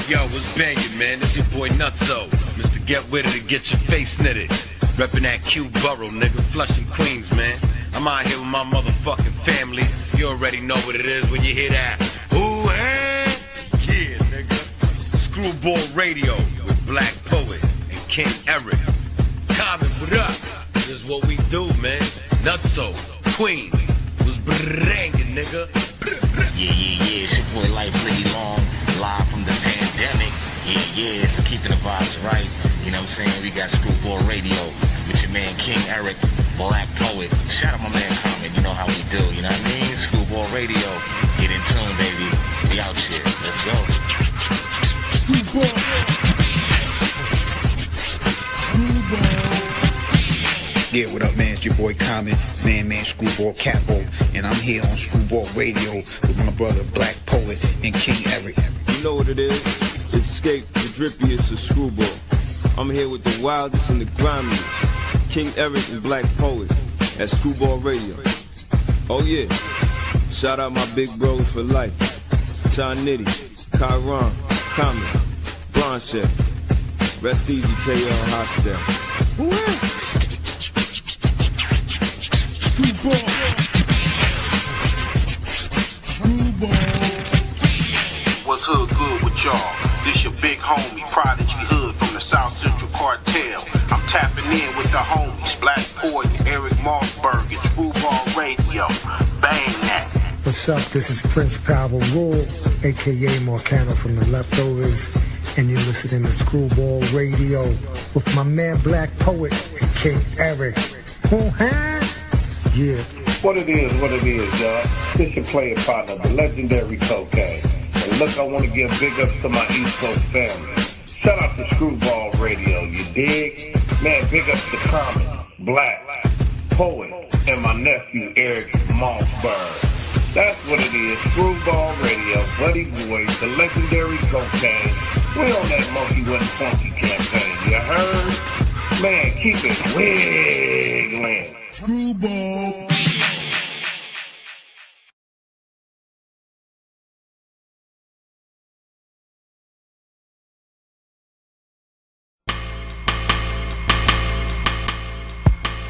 Yo, what's bangin', man? This your boy Nutso. Mr. Get With It to get your face knitted. Reppin' that Q Borough, nigga, Flushing, Queens, man. I'm out here with my motherfucking family. You already know what it is when you hear that. Ooh, hey, yeah, nigga. Screwball Radio with Black Poet and King Eric. Common, what up? This is what we do, man. Nutso, Queens, was bangin', nigga. Yeah, it's your boy Life Pretty Long, live from the pandemic. Yeah, so keeping the vibes right. You know what I'm saying? We got Screwball Radio with your man King Eric, Black Poet. Shout out my man Common, you know how we do, you know what I mean? Screwball Radio, get in tune, baby. We out here, let's go. Yeah, what up, man? It's your boy Common, man, Screwball Capo, and I'm here on Screwball Radio with my brother Black Poet and King Eric. You know what it is? Escape the drippiest of Screwball. I'm here with the wildest and the grimiest, King Eric and Black Poet at Screwball Radio. Oh yeah, shout out my big bros for life, John Nitty, Kyron, Common, Bronche, rest easy KL Hostel. What's hood good with y'all? This your big homie, Prodigy Hood from the South Central Cartel. I'm tapping in with the homies, Black Poet and Eric Mossberg at Screwball Radio. Bang that. What's up? This is Prince Power Rule, aka Marcano from the Leftovers, and you're listening to Screwball Radio with my man Black Poet and King Eric. Yeah. What it is, y'all. This your player partner, the legendary Cocaine. And look, I want to give big ups to my East Coast family. Shout out to Screwball Radio, you dig? Man, big ups to Common, Black, Poet, and my nephew Eric Mossberg. That's what it is, Screwball Radio, Buddy Boys, the legendary Cocaine. We on that Monkey Went Funky campaign, you heard? Man, keep it wiggling. Screwball.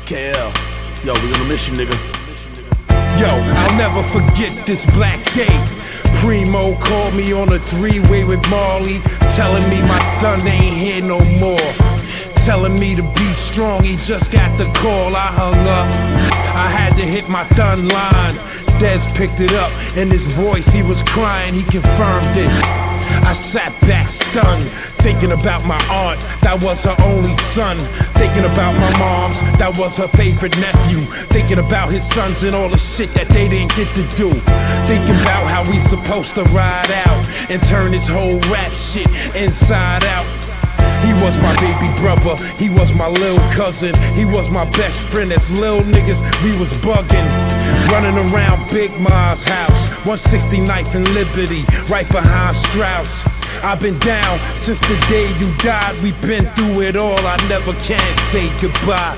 KL, yo, we on a mission, nigga. Yo, I'll never forget this black day. Primo called me on a three-way with Marley, telling me my son ain't here no more. Telling me to be strong, he just got the call, I hung up. I had to hit my thun line. Dez picked it up, in his voice he was crying, he confirmed it. I sat back stunned, thinking about my aunt, that was her only son. Thinking about my mom's, that was her favorite nephew. Thinking about his sons and all the shit that they didn't get to do. Thinking about how we supposed to ride out and turn this whole rap shit inside out. He was my baby brother, he was my little cousin, he was my best friend. As little niggas, we was bugging, running around Big Ma's house, 169th and Liberty, right behind Strauss. I've been down since the day you died, we've been through it all, I never can say goodbye.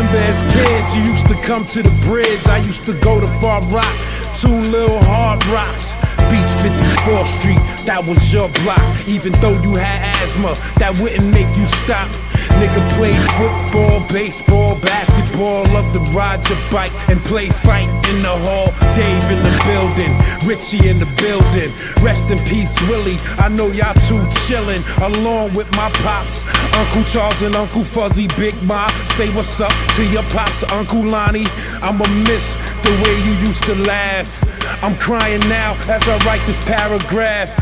As kids, you used to come to the bridge. I used to go to Far Rock, 2 little hard rocks. Beach 54th Street, that was your block. Even though you had asthma, that wouldn't make you stop. Nigga played football, baseball, basketball, loved to ride your bike and play fight in the hall. Dave in the building, Richie in the building. Rest in peace, Willie. I know y'all two chillin', along with my pops, Uncle Charles and Uncle Fuzzy, Big Ma. Say what's up to your pops, Uncle Lonnie. I'ma miss the way you used to laugh. I'm crying now as I write this paragraph.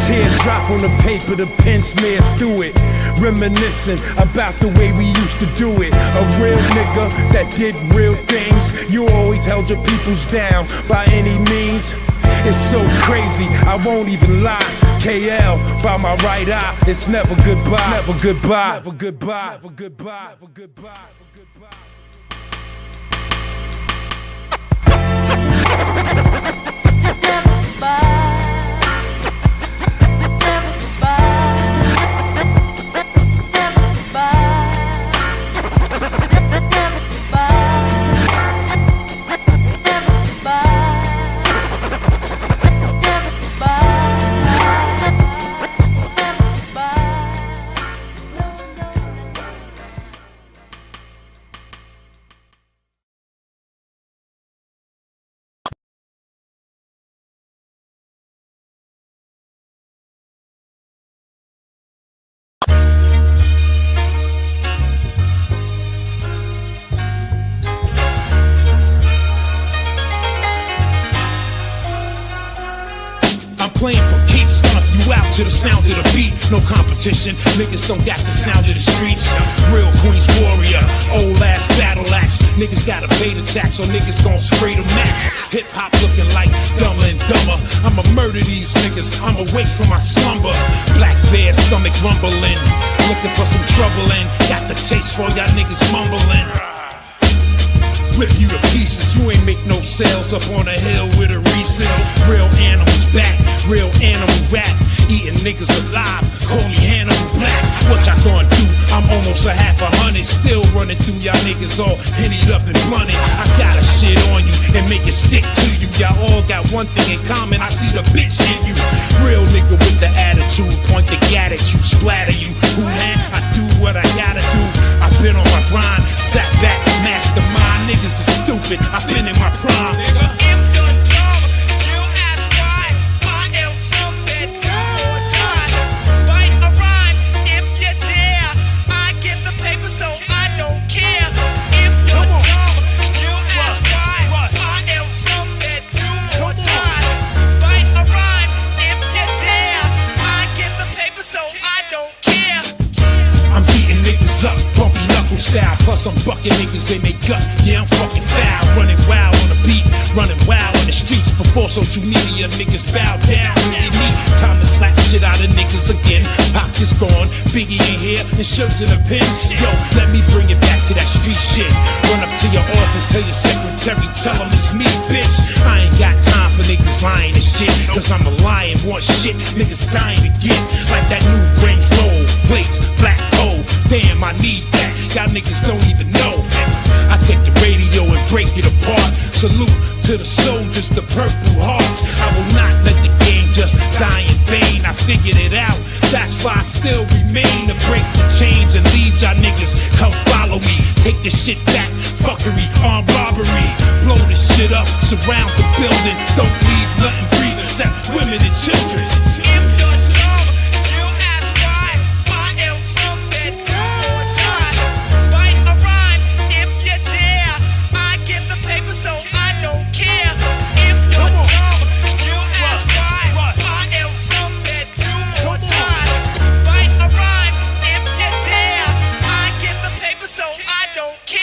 Tears drop on the paper, the pen smears through it. Reminiscing about the way we used to do it. A real nigga that did real things. You always held your peoples down by any means. It's so crazy, I won't even lie. KL by my right eye. It's never goodbye, never goodbye, never goodbye, never goodbye, never goodbye, never goodbye. Playing for keeps, stomp you out to the sound of the beat. No competition, niggas don't got the sound of the streets. Real Queens warrior, old ass battle axe. Niggas gotta pay the tax, so niggas gon' spray the max. Hip hop looking like Dumber and Dumber. I'ma murder these niggas, I'm awake from my slumber. Black bear, stomach rumbling, looking for some trouble and got the taste for y'all niggas mumbling. Rip you to pieces, you ain't make no sales up on a hill with a Reese's. Real animals back, real animal rap. Eating niggas alive, call me Hannibal Black. What y'all gonna do? I'm almost a half 100. Still running through y'all niggas all hennied up and blunted. I got a shit on you and make it stick to you. Y'all all got one thing in common, I see the bitch in you. Real nigga with the attitude, point the gat at you, splatter you. Who had? I do what I gotta do. I've been on my grind, sat back, mastermind. Niggas is stupid, I've been in my prime, nigga. If you're dumb, you ask why. I am something or die. Write a rhyme if you dare. I get the paper, so I don't care. If you're dumb, you ask why. I am something or die. Write a rhyme if you dare. I get the paper, so I don't care. I'm beating niggas up, bumpy knuckle style. Plus I'm bucking niggas in they gut. Yeah, I'm fucking foul, running wild on the beat, running wild on the streets. Before social media, niggas bow down with their knee. Time to slap shit out of niggas again. Pockets gone, Biggie in here, and shirts in a pin. Yo, let me bring it back to that street shit. Run up to your office, tell your secretary, tell them it's me, bitch. I ain't got time for niggas lying and shit, cause I'm a lion, want shit, niggas dying to get. Like that new Range Rover, plates, black hole. Damn, I need that, y'all niggas don't even know. I take the radio and break it apart. Salute to the soldiers, the Purple Hearts. I will not let the game just die in vain. I figured it out, that's why I still remain. To break the chains and leave y'all niggas, come follow me. Take this shit back, fuckery, armed robbery. Blow this shit up, surround the building. Don't leave nothing breathe except women and children. If you're dumb, you ask why. I am something or die. Write a rhyme if you dare. I get the paper, so I don't care. If you're dumb, you ask why. I am something or die. Write a rhyme if you dare. I get the paper, so I don't care.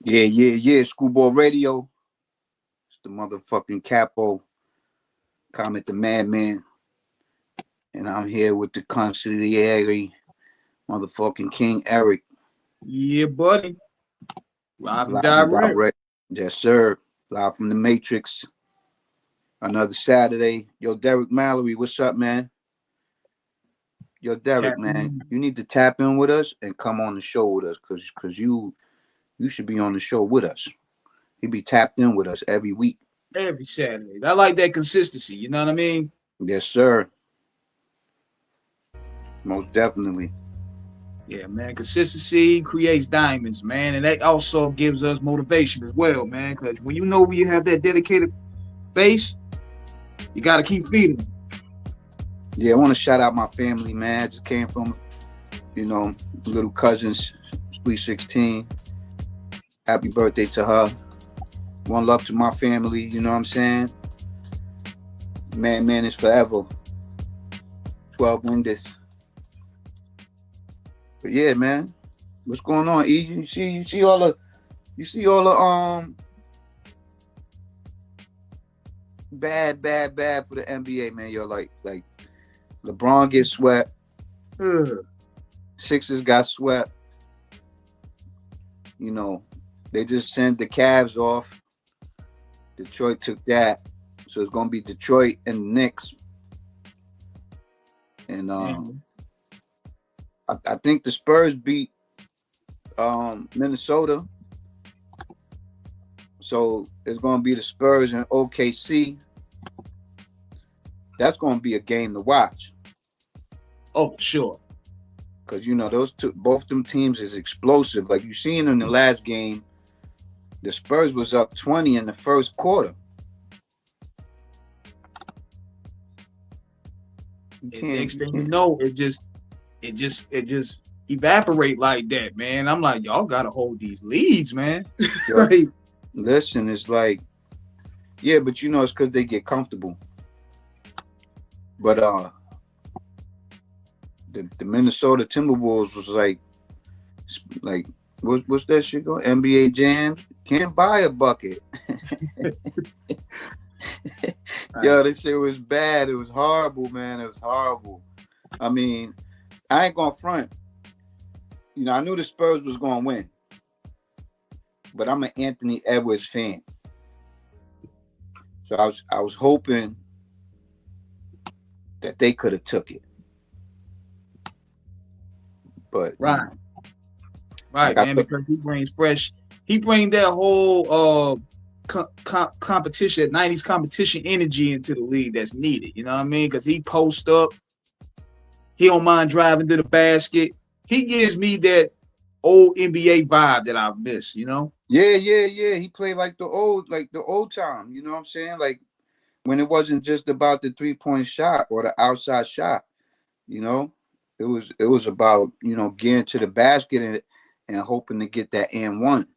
Yeah. Screwball Radio. It's the motherfucking capo. Comment the madman. And I'm here with the consigliere, motherfucking King Eric. Yeah, buddy. Live and and direct. Yes, sir. Live from the Matrix. Another Saturday. Yo, Derek Mallory, what's up, man? Yo, Derek, man, you need to tap in with us and come on the show with us, cause you should be on the show with us. He be tapped in with us every week. Every Saturday. I like that consistency. You know what I mean? Yes, sir. Most definitely. Yeah, man. Consistency creates diamonds, man, and that also gives us motivation as well, man. Because when you know you have that dedicated base, you got to keep feeding them. Yeah, I want to shout out my family, man. I just came from, little cousin's sweet 16. Happy birthday to her. One love to my family, you know what I'm saying? Man is forever. 12 winders. But yeah, man. What's going on? E? You see all the bad for the NBA, man. Yo, like LeBron gets swept. Sixers got swept. They just sent the Cavs off. Detroit took that. So it's gonna be Detroit and the Knicks. And I think the Spurs beat Minnesota. So it's gonna be the Spurs and OKC. That's gonna be a game to watch. Oh, for sure. Because those two, both them teams is explosive. Like you seen in the last game, the Spurs was up 20 in the first quarter. Next thing you know, it just evaporate like that, man. I'm like, y'all gotta hold these leads, man. Like, listen, it's like, yeah, but it's because they get comfortable. But the Minnesota Timberwolves was like what's that shit called? NBA Jams. Can't buy a bucket. Yo, this shit was bad. It was horrible, man. It was horrible. I mean, I ain't gonna front. I knew the Spurs was gonna win, but I'm an Anthony Edwards fan, so I was hoping that they could have took it. But right, man, because he brings fresh. He brings that whole competition, 90s competition energy into the league that's needed. You know what I mean? Because he posts up. He don't mind driving to the basket. He gives me that old NBA vibe that I've missed. Yeah. He played like the old time. You know what I'm saying? Like when it wasn't just about the 3-point shot or the outside shot. It was about getting to the basket and hoping to get that and one.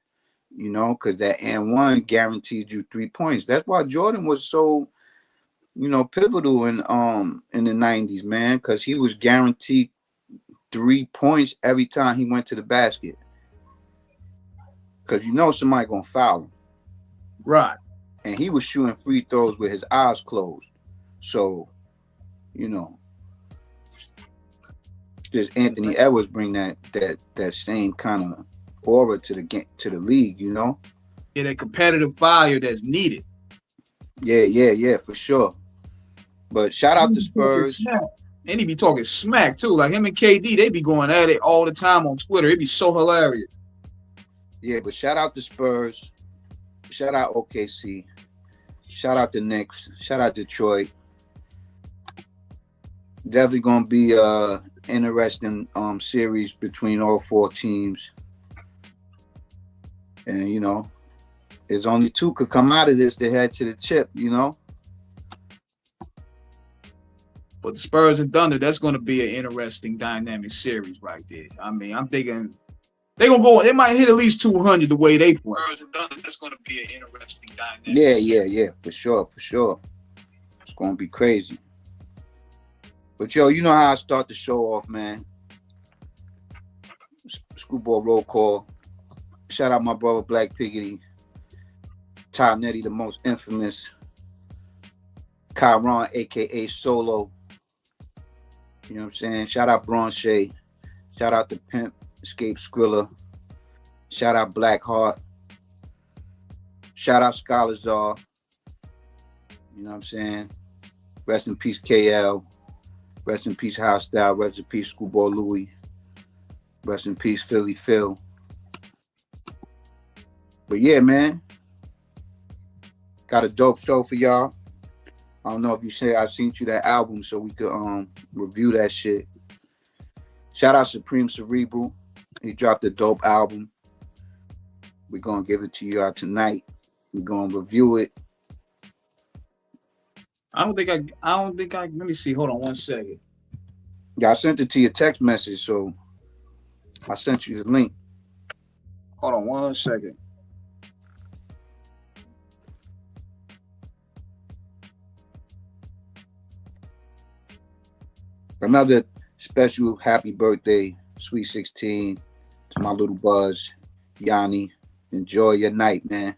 Because that and one guaranteed you 3 points. That's why Jordan was so, pivotal in the 90s, man, because he was guaranteed 3 points every time he went to the basket. Because somebody gonna foul him. Right. And he was shooting free throws with his eyes closed. So, does Anthony Edwards bring that same kind of aura to the league, Yeah, that competitive fire that's needed. Yeah, for sure. But shout out to Spurs. And he be talking smack too. Like him and KD, they be going at it all the time on Twitter. It'd be so hilarious. Yeah, but shout out to Spurs. Shout out OKC. Shout out the Knicks. Shout out Detroit. Definitely gonna be interesting series between all four teams. And there's only two could come out of this to head to the chip, But the Spurs and Thunder, that's gonna be an interesting dynamic series right there. I mean, I'm thinking they might hit at least 200 the way they play. Spurs and Thunder, that's gonna be an interesting dynamic. Yeah, for sure. It's gonna be crazy. But yo, you know how I start the show off, man. Screwball roll call. Shout out my brother Black Piggity. Ty Nettie, the most infamous. Kyron, aka Solo. You know what I'm saying? Shout out Bronche. Shout out the Pimp, Escape Skrilla. Shout out Blackheart. Shout out Scholazar. You know what I'm saying? Rest in peace, KL. Rest in peace, Hostile. Rest in peace, Screwball Louie. Rest in peace, Philly Phil. But yeah, man. Got a dope show for y'all. I don't know if you said I seen you that album so we could review that shit. Shout out Supreme Cerebral. He dropped a dope album. We're gonna give it to you out tonight. We're gonna review it. I don't think I let me see. Hold on one second. Yeah, I sent it to your text message, so I sent you the link. Hold on one second. Another special happy birthday, Sweet 16, to my little Buzz, Yanni. Enjoy your night, man.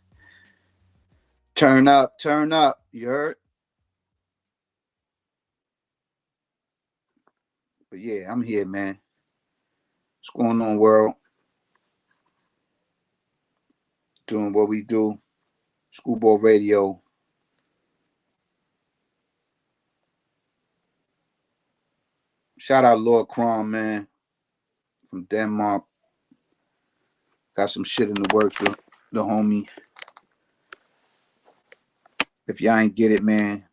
Turn up, you heard? But yeah, I'm here, man. What's going on, world? Doing what we do. Screwball Radio. Shout out Lord Crom, man, from Denmark. Got some shit in the works with the homie. If y'all ain't get it, man,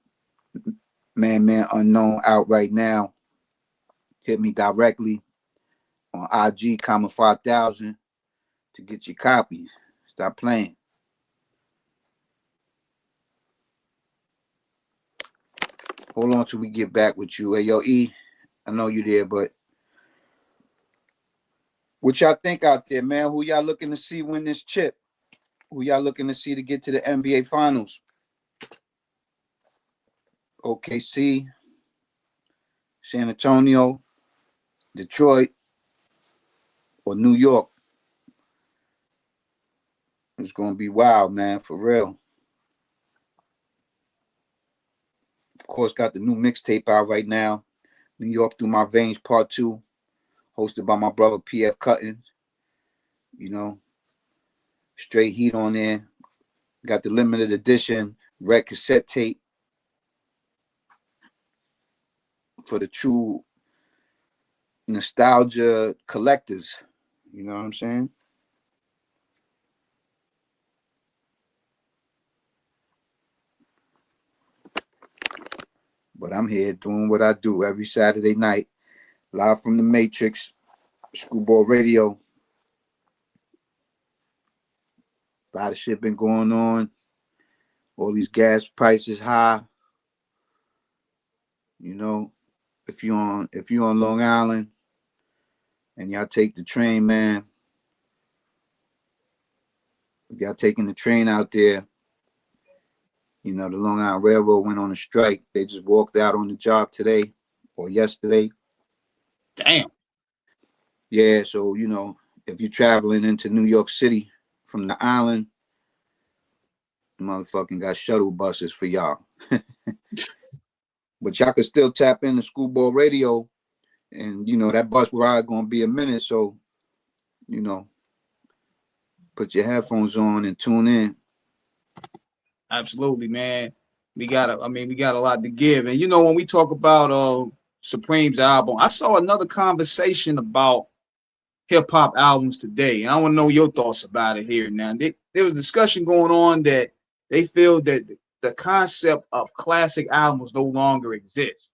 Man Unknown out right now. Hit me directly on IG, 5,000 to get your copies. Stop playing. Hold on till we get back with you. Hey, yo, E, I know you there, but what y'all think out there, man? Who y'all looking to see win this chip? Who y'all looking to see to get to the NBA Finals? OKC, San Antonio, Detroit, or New York? It's going to be wild, man, for real. Of course, got the new mixtape out right now, New York Through My Veins Part 2, hosted by my brother P.F. Cuttins. You know, straight heat on there. Got the limited edition red cassette tape for the true nostalgia collectors. You know what I'm saying? But I'm here doing what I do every Saturday night, live from the Matrix, Screwball Radio. A lot of shit been going on. All these gas prices high. You know, if you on Long Island and y'all take the train, man. If y'all taking the train out there, you know, the Long Island Railroad went on a strike. They just walked out on the job today or yesterday. Damn. Yeah, so, you know, if you're traveling into New York City from the island, motherfucking got shuttle buses for y'all. But y'all can still tap into Screwball Radio, and, you know, that bus ride going to be a minute, so, you know, put your headphones on and tune in. Absolutely, man. We got a lot to give. And you know, when we talk about Supreme's album, I saw another conversation about hip-hop albums today. And I want to know your thoughts about it here now. There was a discussion going on that they feel that the concept of classic albums no longer exists.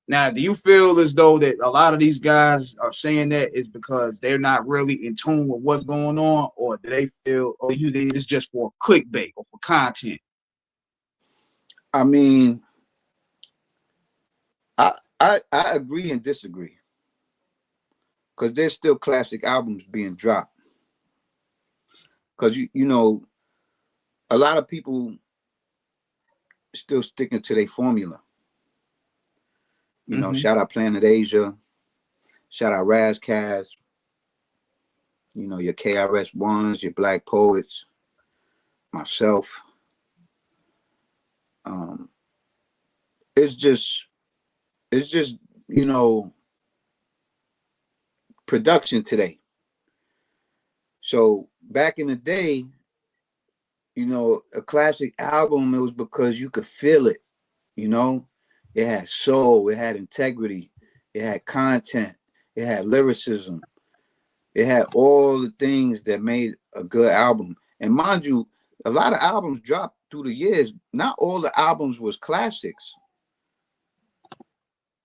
Now, do you feel as though that a lot of these guys are saying that is because they're not really in tune with what's going on, or do they feel, or you think it's just for clickbait or for content? I mean, I agree and disagree, because there's still classic albums being dropped. Because you know, a lot of people still sticking to their formula. You know, shout out Planet Asia, shout out Razkaz, you know, your KRS-Ones, your Black Poets, myself. It's just, you know, production today. So back in the day, you know, a classic album, it was because you could feel it, you know. It had soul, it had integrity, it had content, it had lyricism, it had all the things that made a good album. And mind you, a lot of albums dropped through the years. Not all the albums was classics.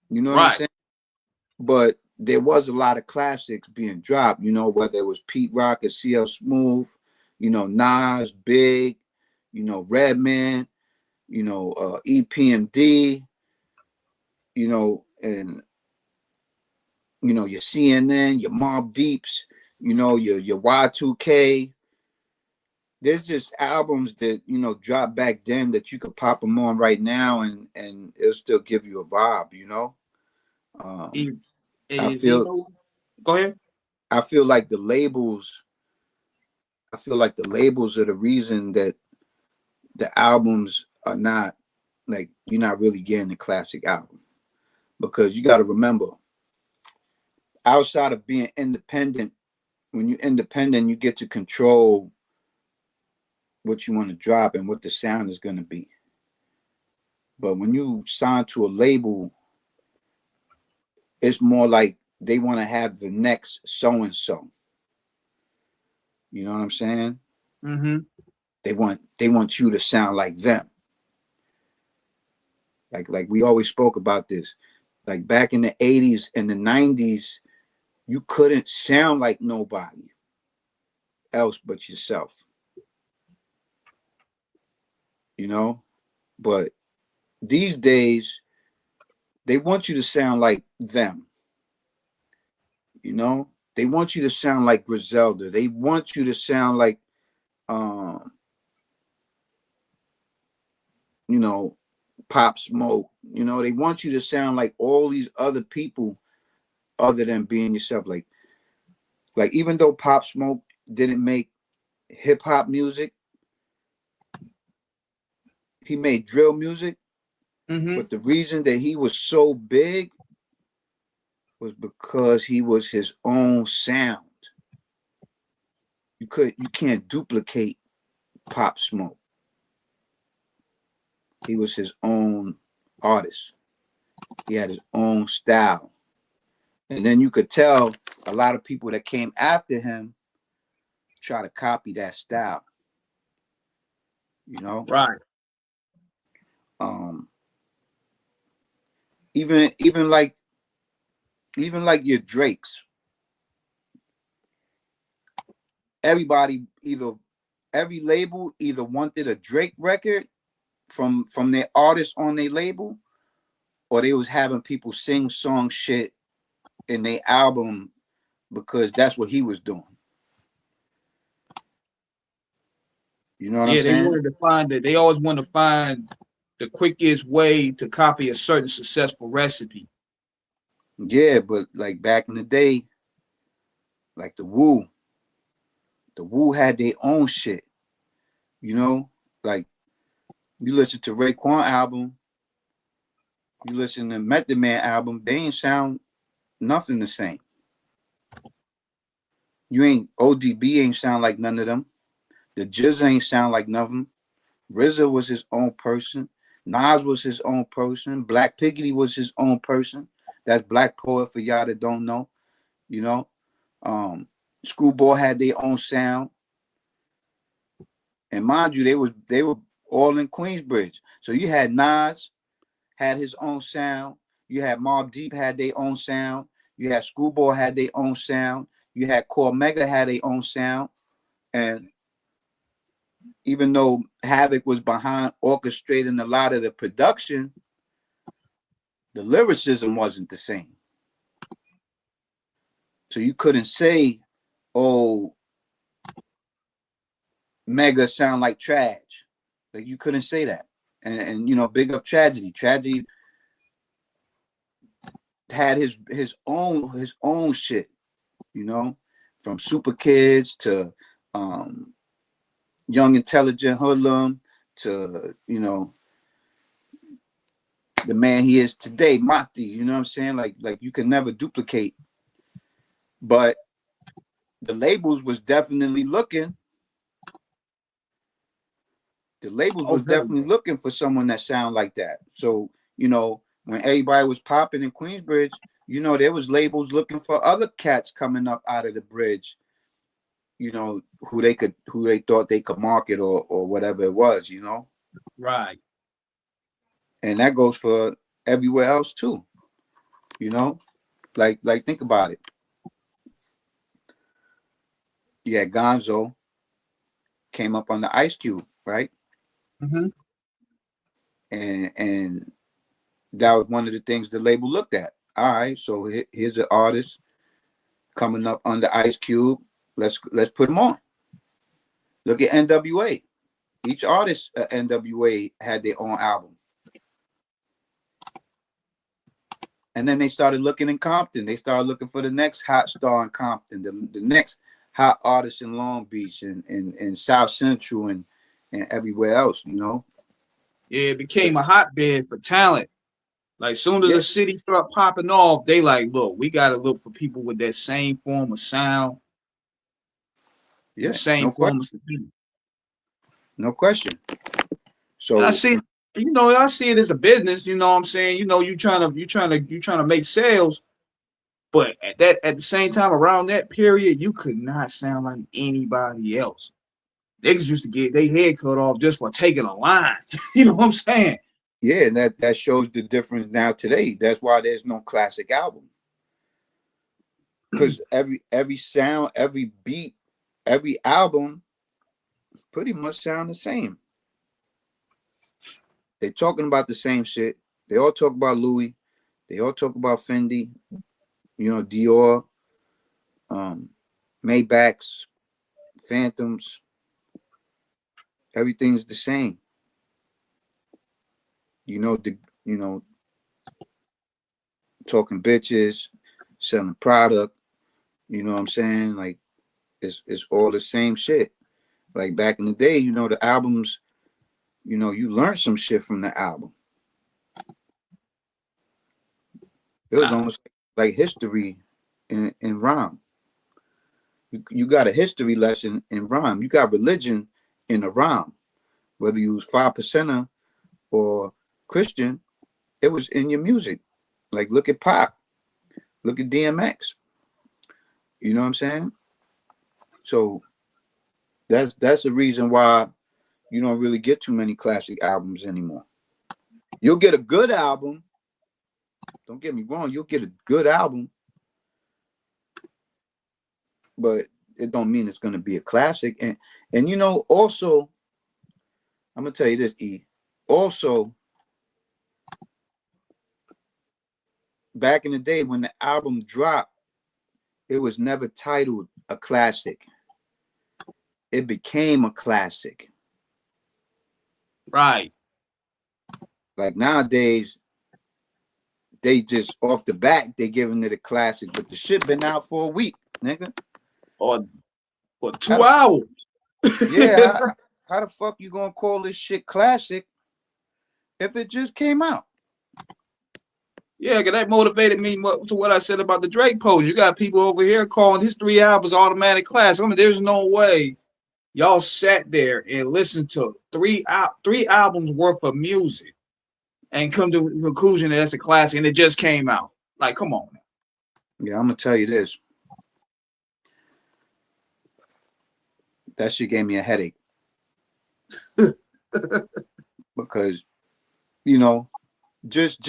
You know what I'm saying? But there was a lot of classics being dropped, you know, whether it was Pete Rock or CL Smooth, you know, Nas, Big, you know, Redman, you know, EPMD, you know, and you know, your CNN, your Mobb Deeps, you know, your Y2K. There's just albums that, you know, dropped back then that you could pop them on right now and it'll still give you a vibe, you know. I feel Go ahead. I feel like the labels are the reason that the albums are not like you're not really getting a classic album. Because you got to remember, outside of being independent, when you're independent, you get to control what you want to drop and what the sound is going to be. But when you sign to a label, it's more like they want to have the next so and so. You know what I'm saying? Mm-hmm. They want you to sound like them. Like we always spoke about this. Like back in the 80s and the 90s, you couldn't sound like nobody else but yourself. You know? But these days, they want you to sound like them. You know? They want you to sound like Griselda. They want you to sound like you know, Pop Smoke. You know, they want you to sound like all these other people other than being yourself. Like even though Pop Smoke didn't make hip hop music, he made drill music. Mm-hmm. But the reason that he was so big was because he was his own sound. You can't duplicate Pop Smoke. He was his own artist. He had his own style. And then you could tell a lot of people that came after him try to copy that style. You know? Right. Even like your Drakes. Every label either wanted a Drake record from their artists on their label, or they was having people sing song shit in their album because that's what he was doing. You know what I'm saying? They always want to find the quickest way to copy a certain successful recipe. Yeah, but like back in the day, like the Wu had their own shit. You know, like you listen to Raekwon album, you listen to Method Man album, they ain't sound nothing the same. ODB ain't sound like none of them. The Jizz ain't sound like nothing. RZA was his own person. Nas was his own person. Black Piggity was his own person. That's Black Poet for y'all that don't know. You know, Screwball had their own sound, and mind you, they were all in Queensbridge. So you had Nas had his own sound. You had Mobb Deep had their own sound. You had Screwball had their own sound. You had Cormega had their own sound, and even though Havoc was behind orchestrating a lot of the production, the lyricism wasn't the same. So you couldn't say, oh, Mega sound like Trash. Like you couldn't say that. And you know, big up Tragedy. Tragedy had his own shit, you know, from Super Kids to Young Intelligent Hoodlum to, you know, the man he is today, Mati. You know what I'm saying? Like you can never duplicate. But the labels was definitely looking. The labels was definitely looking for someone that sound like that. So, you know, when everybody was popping in Queensbridge, you know, there was labels looking for other cats coming up out of the bridge, you know, who they thought they could market or whatever it was, you know. Right. And that goes for everywhere else too, you know. Like think about it. Yeah, Gonzo came up on the Ice Cube, right? Mm-hmm. And that was one of the things the label looked at. All right, so here's an artist coming up under Ice Cube. Let's put him on. Look at NWA. Each artist at NWA had their own album. And then they started looking in Compton. They started looking for the next hot star in Compton, the next hot artist in Long Beach and South Central and everywhere else, you know? Yeah, it became a hotbed for talent. Like soon as Yeah, a city start popping off, they like, look, we gotta look for people with that same form of sound, the yeah, same no question. form of stability. No question. And I So see, I see it as a business. You know what I'm saying? You trying to make sales, but at the same time, around that period, you could not sound like anybody else. Niggas used to get their head cut off just for taking a line. You know what I'm saying? yeah, and that shows the difference now today. That's why there's no classic album. Because every sound, every beat, every album pretty much sound the same. They're talking about the same shit. They all talk about Louis. They all talk about Fendi, you know, Dior, Maybachs, Phantoms. Everything's the same. You know, talking bitches, selling product. You know what I'm saying? Like it's all the same shit. Like back in the day, you know, the albums, you know, you learned some shit from the album. It was almost like history in rhyme. You got a history lesson in rhyme. You got religion in a rhyme. Whether you was 5%er or Christian, it was in your music. Like look at Pop, look at DMX. You know what I'm saying? So that's the reason why you don't really get too many classic albums anymore. You'll get a good album. Don't get me wrong, you'll get a good album, but it don't mean it's gonna be a classic. And you know, also, I'm gonna tell you this, E. Also, back in the day when the album dropped, it was never titled a classic. It became a classic. Right. Like nowadays, they just off the bat they giving it a classic, but the shit been out for a week, nigga. Or 2 hours. Yeah, how the fuck you gonna call this shit classic if it just came out? Yeah, because that motivated me to what I said about the Drake post. You got people over here calling his 3 albums automatic classic. I mean, there's no way y'all sat there and listened to three albums worth of music and come to the conclusion that that's a classic and it just came out. Like, come on. Yeah, I'm gonna tell you this. That shit gave me a headache. Because, you know, just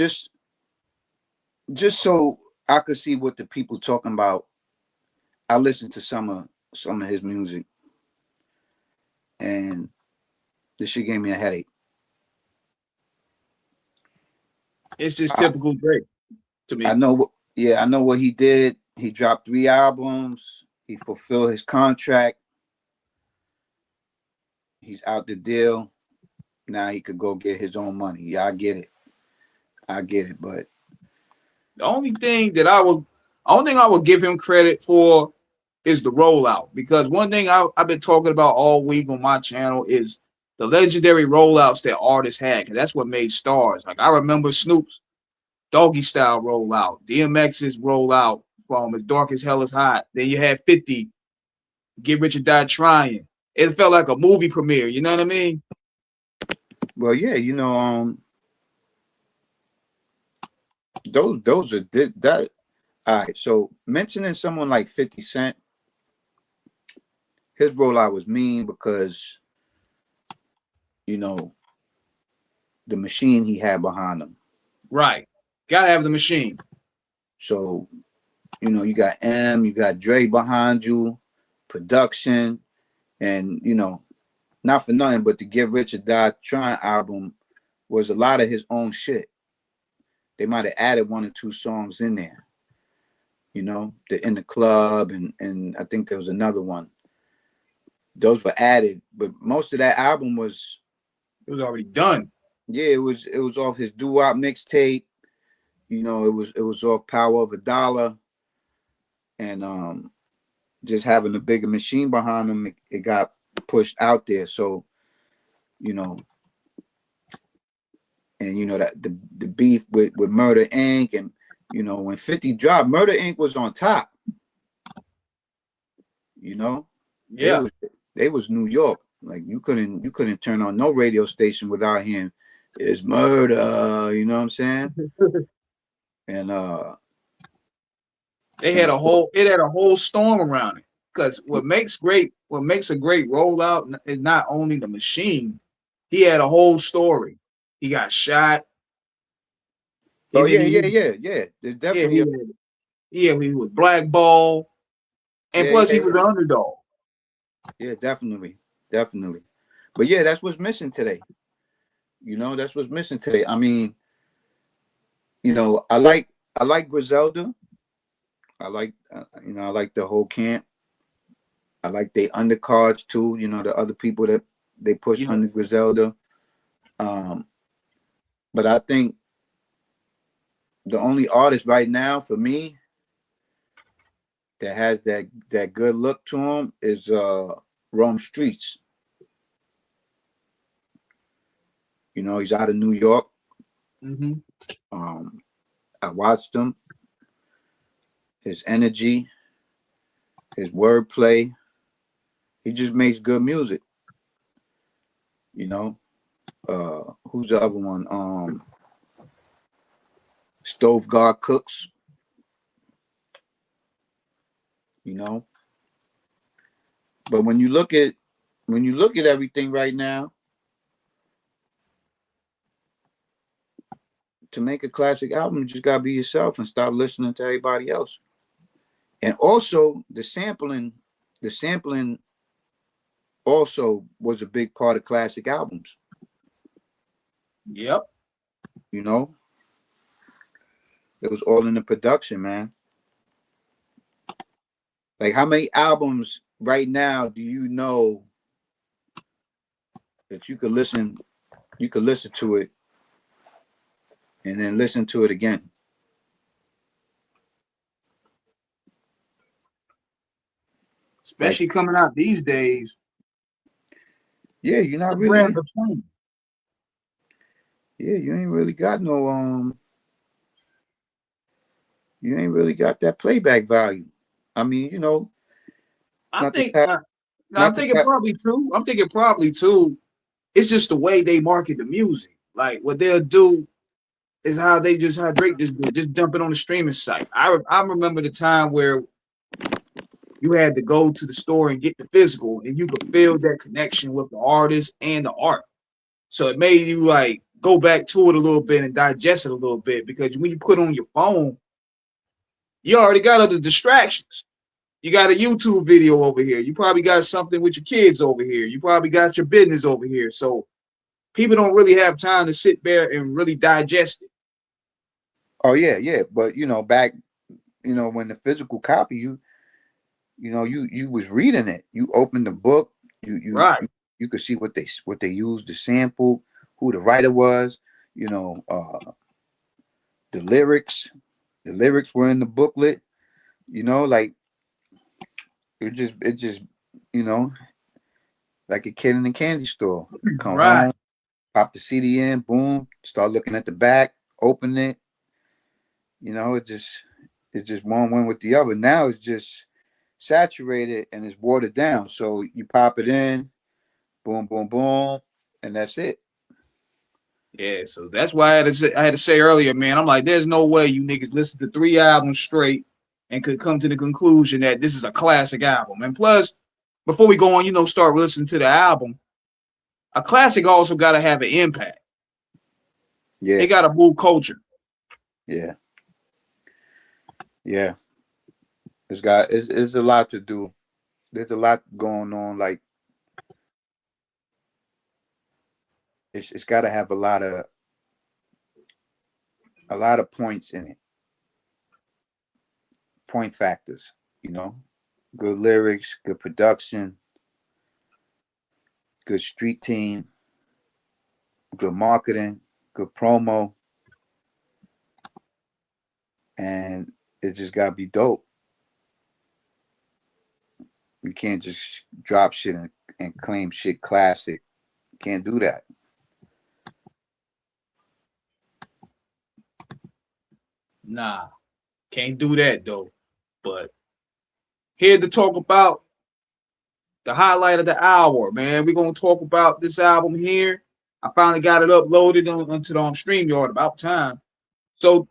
so I could see what the people talking about, I listened to some of his music, and this shit gave me a headache. It's just typical Drake to me. I know what he did. He dropped 3 albums. He fulfilled his contract. He's out the deal. Now he could go get his own money. Yeah, I get it. But the only thing I would give him credit for is the rollout, because one thing I've been talking about all week on my channel is the legendary rollouts that artists had, because that's what made stars. Like I remember Snoop's Doggy Style rollout, DMX's rollout from As Dark as Hell is Hot. Then you had 50, Get Rich or Die Trying. It felt like a movie premiere. You know what I mean? Well, yeah, you know, those are that. All right, so mentioning someone like 50 Cent, his rollout was mean because, you know, the machine he had behind him. Right. Gotta have the machine. So you know, you got M, you got Dre behind you, production, and you know, not for nothing, but the Get Rich or Die Trying album was a lot of his own shit. They might have added 1 or 2 songs in there. You know, the In the Club, and I think there was another one. Those were added, but most of that album was already done. Yeah, it was off his doo-wop mixtape. You know, it was off Power of a Dollar, and just having a bigger machine behind him, it got pushed out there. So, you know, and you know that the beef with Murder Inc. and you know when 50 dropped, Murder Inc. was on top. You know, yeah, they was New York. Like you couldn't turn on no radio station without hearing it's murder. You know what I'm saying? And it had a whole storm around it. Because what makes a great rollout is not only the machine. He had a whole story. He got shot. Oh yeah. There's definitely he was blackballed, and plus he was an underdog. Yeah, definitely. But yeah, that's what's missing today. You know, that's what's missing today. I mean, you know, I like Griselda. I like the whole camp. I like the undercards too. You know, the other people that they push under Griselda. But I think the only artist right now for me that has that good look to him is Rome Streets. You know, he's out of New York. Mm-hmm. I watched him. His energy, his wordplay. He just makes good music. You know, who's the other one? Stove God Cooks. You know, but when you look at everything right now, to make a classic album, you just gotta be yourself and stop listening to everybody else. And also the sampling also was a big part of classic albums. Yep. You know, it was all in the production, man. Like how many albums right now do you know that you could listen to it and then listen to it again? Especially coming out these days. Yeah, you're not really. Yeah, you ain't really got no you ain't really got that playback value. I mean, you know, I'm thinking probably too. It's just the way they market the music. Like what they'll do is how Drake just did, just dump it on the streaming site. I remember the time where you had to go to the store and get the physical, and you could feel that connection with the artist and the art. So it made you like go back to it a little bit and digest it a little bit, because when you put on your phone, you already got other distractions. You got a YouTube video over here. You probably got something with your kids over here. You probably got your business over here. So people don't really have time to sit there and really digest it. Oh yeah. But you know, back, you know, when the physical copy, you was reading it. You opened the book. You could see what they used to sample, who the writer was. You know, the lyrics. The lyrics were in the booklet. You know, like it just you know, like a kid in a candy store. Come home, pop the CD in, boom, start looking at the back, open it. You know, it just one went with the other. Now it's just saturated and it's watered down. So you pop it in, boom, boom, boom, and that's it. Yeah, so that's why I had to say earlier, man, I'm like, there's no way you niggas listen to 3 albums straight and could come to the conclusion that this is a classic album. And plus, before we go on, you know, start listening to the album, a classic also got to have an impact. Yeah. It got to move culture. Yeah. It's a lot to do. There's a lot going on. Like it's got to have a lot of points in it. Point factors, you know, good lyrics, good production, good street team, good marketing, good promo, and it just gotta be dope. You can't just drop shit and claim shit classic. You can't do that. Nah, can't do that though. But here to talk about the highlight of the hour, man. We're gonna talk about this album here. I finally got it uploaded onto the StreamYard, about time. So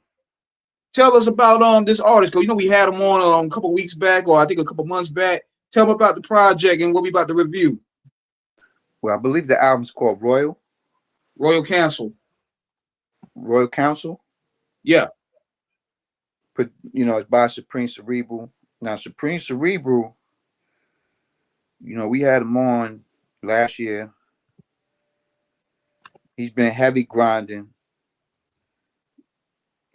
tell us about this artist, because you know we had him on a couple weeks back, or I think a couple months back. Tell them about the project and what we about to review. Well, I believe the album's called Royal Council. Royal Council? Yeah. But, you know, it's by Supreme Cerebral. Now, Supreme Cerebral, you know, we had him on last year. He's been heavy grinding.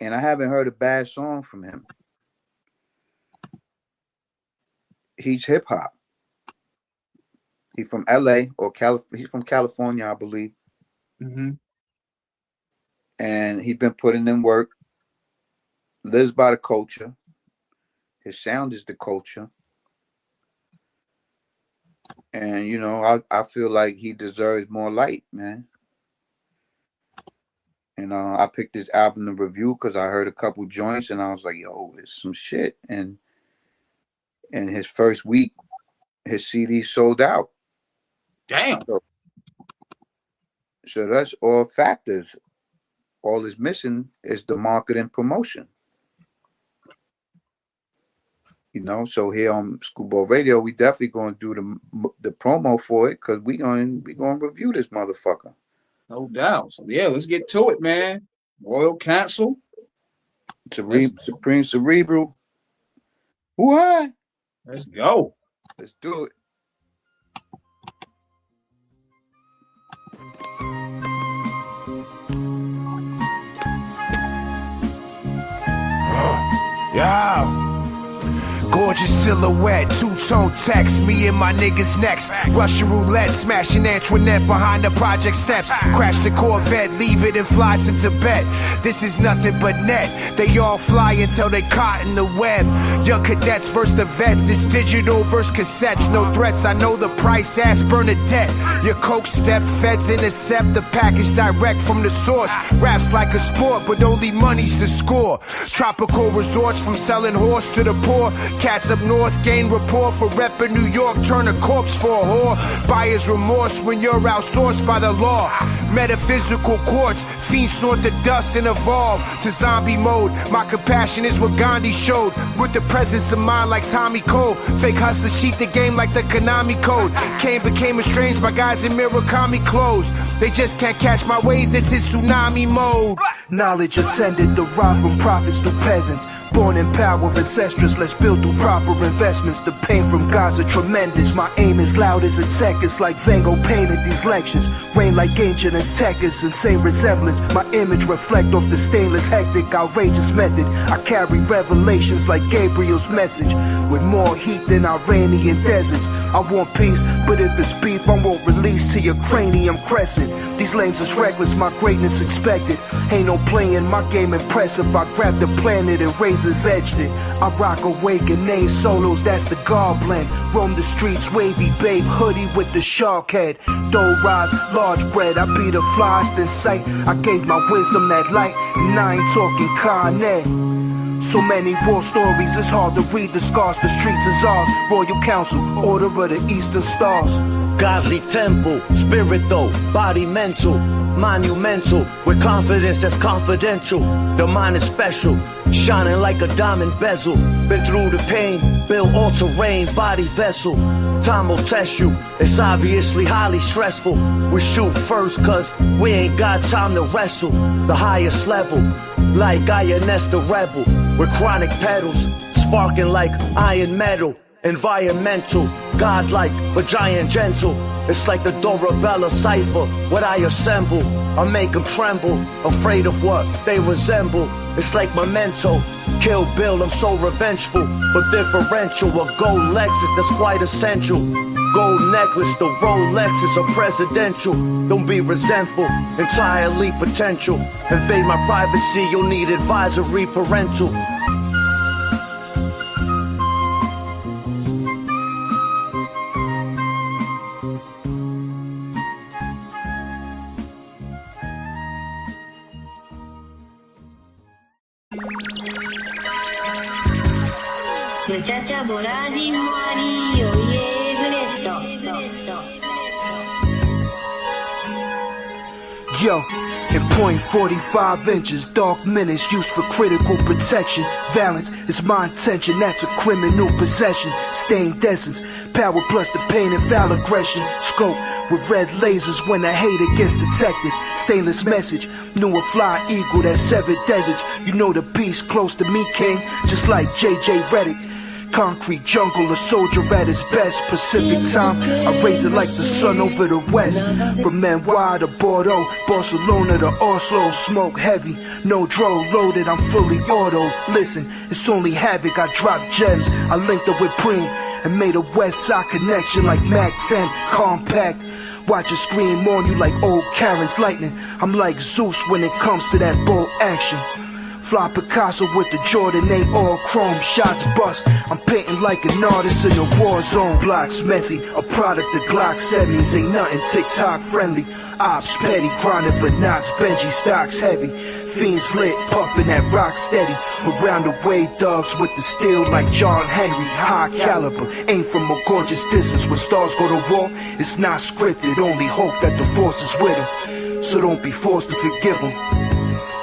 And I haven't heard a bad song from him. He's hip hop. He's from LA or he's from California, I believe. Mm-hmm. And he's been putting in work. Lives by the culture. His sound is the culture. And, you know, I feel like he deserves more light, man. And I picked this album to review because I heard a couple joints and I was like, yo, it's some shit. And his first week, his CD sold out. Damn. So that's all factors. All is missing is the market and promotion. You know, so here on Screwball Radio, we definitely going to do the promo for it because we going to review this motherfucker. No doubt. So yeah, let's get to it, man. Royal Council. Supreme Cerebral. What? Let's go. Let's do it. Yeah. Gorgeous silhouette, two-tone text, me and my niggas next. Russian roulette, smashing Antoinette behind the project steps. Crash the Corvette, leave it and fly to Tibet. This is nothing but net. They all fly until they caught in the web. Young cadets versus the vets, it's digital versus cassettes. No threats, I know the price, ask Bernadette. Your coke step, feds intercept the package direct from the source. Raps like a sport, but only money's the score. Tropical resorts from selling horse to the poor. Cats up north gain rapport for rep in New York, turn a corpse for a whore. Buyer's remorse when you're outsourced by the law. Metaphysical quartz, fiends snort the dust and evolve to zombie mode. My compassion is what Gandhi showed, with the presence of mind like Tommy Cole. Fake hustlers cheat the game like the Konami code. Became estranged by guys in Murakami clothes. They just can't catch my wave, it's in tsunami mode. Knowledge ascended, derived from prophets through peasants. Born in power, ancestrals, let's build through proper investments. The pain from God's are tremendous. My aim is loud as a tech, it's like Van Gogh painted these lectures. Rain like ancient Aztecas, insane resemblance. My image reflect off the stainless, hectic, outrageous method. I carry revelations like Gabriel's message, with more heat than Iranian deserts. I want peace, but if it's beef, I won't release to your cranium crescent. These lames is reckless, my greatness expected. Ain't no playing, my game impressive. I grabbed the planet and razors edged it. I rock awaken name solos, that's the God blend. Roam the streets, wavy babe, hoodie with the shark head. Dough rise, large bread, I be the flyest in sight. I gave my wisdom that light, and I ain't talking Kanye. So many war stories, it's hard to read the scars. The streets is ours. Royal Council, Order of the Eastern Stars. Godly temple, spiritual, body mental, monumental, with confidence that's confidential. The mind is special, shining like a diamond bezel. Been through the pain, built all terrain, body vessel. Time will test you, it's obviously highly stressful. We shoot first cause we ain't got time to wrestle. The highest level, like INS the rebel, with chronic pedals. sparking like iron metal. Environmental, godlike, but giant gentle. It's like the Dorabella cipher, what I assemble. I make them tremble, afraid of what they resemble. It's like Memento, Kill Bill, I'm so revengeful. But differential, a gold Lexus that's quite essential. Gold necklace, the Rolexes are presidential. Don't be resentful, entirely potential. Invade my privacy, you'll need advisory parental. Muchacha por Rhythim oye fresco. Yo, in .45 inches, dark minutes used for critical protection. Violence is my intention, that's a criminal possession. Stained essence, power plus the pain and foul aggression. Scope with red lasers when a hater gets detected. Stainless message, knew a fly eagle that severed deserts. You know the beast close to me, king, just like J.J. Reddick. Concrete jungle, a soldier at his best. Pacific time, I raise it like the sun over the west. From NY to Bordeaux, Barcelona to Oslo. Smoke heavy, no drone loaded, I'm fully auto. Listen, it's only havoc, I drop gems. I linked up with Preem and made a west side connection like Mac 10, compact. Watch it scream on you like old Karen's lightning. I'm like Zeus when it comes to that bold action. Fly Picasso with the Jordan 8 all chrome, shots bust. I'm painting like an artist in a war zone. Blocks messy, a product of Glock 70s. Ain't nothing TikTok friendly. Ops petty, grinding for knots. Benji stocks heavy. Fiends lit, puffing that rock steady. Around the way, thugs with the steel like John Henry. High caliber, aim from a gorgeous distance. When stars go to war, it's not scripted. Only hope that the force is with them. So don't be forced to forgive them.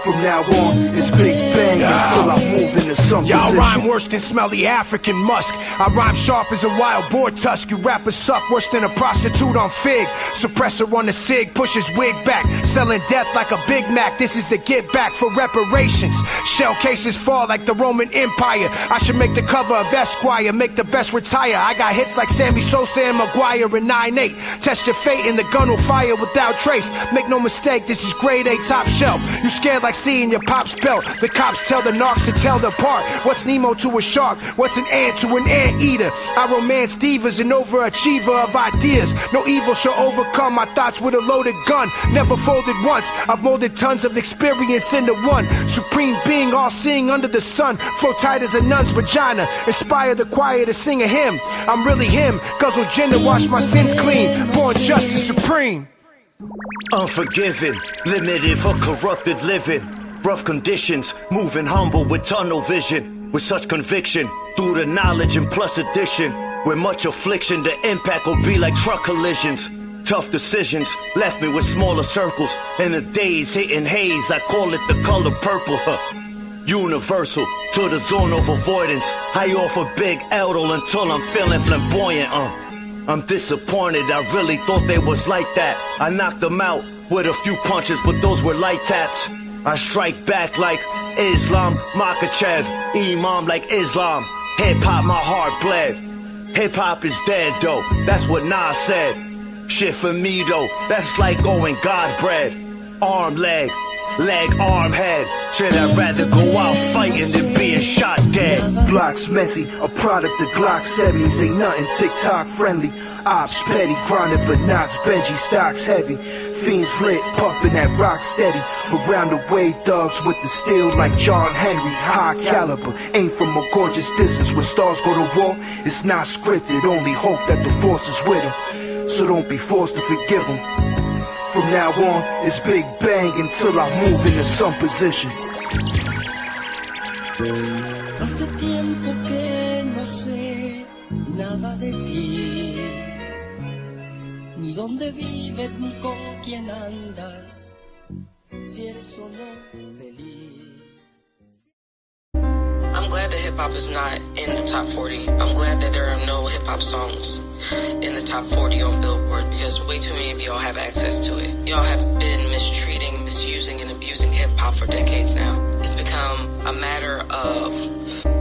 From now on, it's Big Bang until I move into some position. Y'all rhyme worse than smelly African musk. I rhyme sharp as a wild boar tusk. You rappers suck worse than a prostitute on Fig. Suppressor on the Sig, pushes wig back. Selling death like a Big Mac. This is the get back for reparations. Shell cases fall like the Roman Empire. I should make the cover of Esquire, make the best retire. I got hits like Sammy Sosa and Maguire in 9-8. Test your fate and the gun will fire without trace. Make no mistake, this is grade A top shelf. You scared like seeing your pop's belt. The cops tell the narcs to tell them apart. What's Nemo to a shark? What's an ant to an anteater? I romance divas, an overachiever of ideas. No evil shall overcome my thoughts with a loaded gun. Never folded once. I've molded tons of experience into one. Supreme being, all seeing under the sun. Flow tight as a nun's vagina. Inspire the choir to sing a hymn. I'm really him. Guzzle gin to wash my sins clean. Born justice supreme. Unforgiven, limited for corrupted living. Rough conditions, moving humble with tunnel vision. With such conviction, through the knowledge and plus addition. With much affliction, the impact will be like truck collisions. Tough decisions left me with smaller circles. In the days hitting haze, I call it the color purple. Universal to the zone of avoidance. I offer Big Eldo until I'm feeling flamboyant. I'm disappointed, I really thought they was like that. I knocked them out with a few punches, but those were light taps. I strike back like Islam, Makachev, Imam like Islam. Hip-hop, my heart bled. Hip-hop is dead, though, that's what Nas said. Shit for me, though, that's like going God bread. Arm, leg, arm, head. Shit, I'd rather go out fighting than being shot dead. Blocks messy, a product of Glock 70s. Ain't nothing TikTok friendly. Ops petty, grinding for knots. Benji stocks heavy. Fiends lit, puffing that rock steady. Around the way, thugs with the steel like John Henry. High caliber, aim from a gorgeous distance. When stars go to war, it's not scripted. Only hope that the force is with them. So don't be forced to forgive them. From now on, it's Big Bang until I move into some position. Hace tiempo que no sé nada de ti, ni dónde vives ni con quién andas, si eres o no feliz. I'm glad that hip-hop is not in the top 40. I'm glad that there are no hip-hop songs in the top 40 on Billboard, because way too many of y'all have access to it. Y'all have been mistreating, misusing, and abusing hip-hop for decades now. It's become a matter of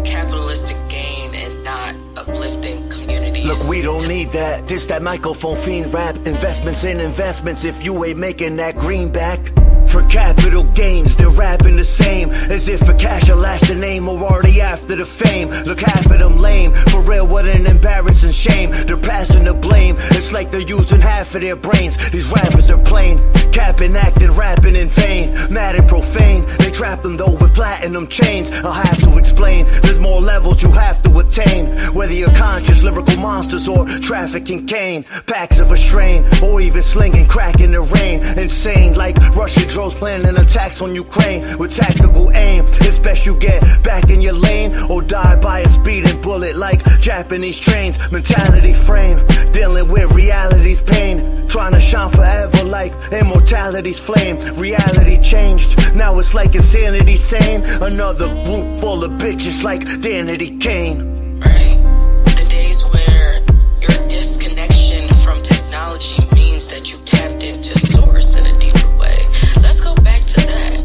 capitalistic gain and not uplifting communities. Look, we don't need that. This that microphone fiend rap. Investments in investments if you ain't making that greenback. For capital gains, they're rapping the same. As if for cash or last the name or already after the fame. Look, half of them lame. For real, what an embarrassing shame. They're passing the blame. It's like they're using half of their brains. These rappers are plain. Capping, acting, rapping in vain. Mad and profane. They trap them though with platinum chains. I'll have to explain. There's more levels you have to attain. Whether you're conscious, lyrical monsters or trafficking cane. Packs of a strain. Or even slinging crack in the rain. Insane like Russian drones planning attacks on Ukraine with tactical aim. It's best you get back in your lane or die by a speeding bullet like Japanese trains. Mentality frame, dealing with reality's pain. Trying to shine forever like immortality's flame. Reality changed, now it's like insanity sane. Another group full of bitches like Danity Kane. Right? The days where your disconnection from technology means that you tapped into source in a deeper way. Let's go back to that.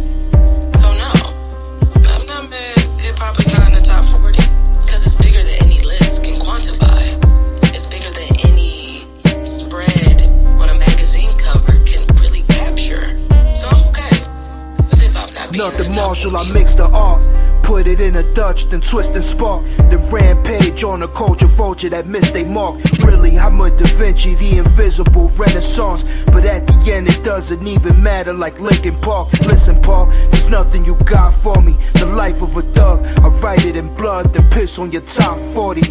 So no, I'm not mad hip-hop is not in the top 40, because it's bigger than any list can quantify. It's bigger than any spread on a magazine cover can really capture. So I'm okay with hip-hop not being Nothing in the top martial, 40. I mix the art. Put it in a Dutch, then twist and spark. The rampage on a culture vulture that missed they mark. Really, I'm a Da Vinci, the invisible renaissance. But at the end, it doesn't even matter like Linkin Park. Listen, Paul, there's nothing you got for me. The life of a thug, I write it in blood, then piss on your top 40.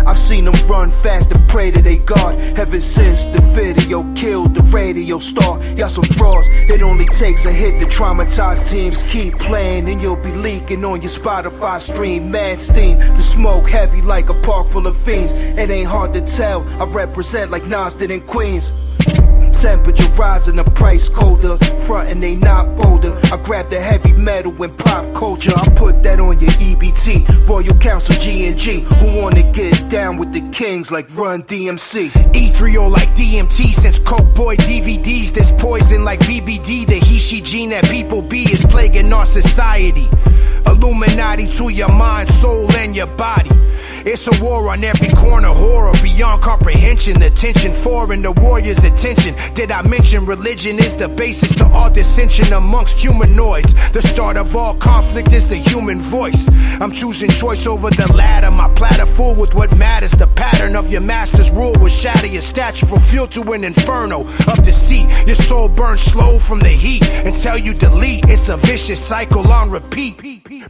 I've seen them run fast and pray to they God. Ever since the video killed the radio star. Y'all some frauds, it only takes a hit to traumatize teams. Keep playing and you'll be leaking on your Spotify stream. Mad steam, the smoke heavy like a park full of fiends. It ain't hard to tell, I represent like Nas did in Queens. Temperature rising, the price colder. Frontin' they not bolder. I grab the heavy metal and pop culture. I put that on your EBT, Royal Council G&G. Who wanna get down with the kings like Run DMC? E3O like DMT, since Coke Boy DVDs. This poison like BBD. The he, she gene that people be is plaguing our society. Illuminati to your mind, soul, and your body. It's a war on every corner, horror beyond comprehension. The tension foreign, the warrior's attention. Did I mention religion is the basis to all dissension amongst humanoids? The start of all conflict is the human voice. I'm choosing choice over the latter. My platter full with what matters. The pattern of your master's rule will shatter your stature from fuel to an inferno of deceit. Your soul burns slow from the heat until you delete. It's a vicious cycle on repeat.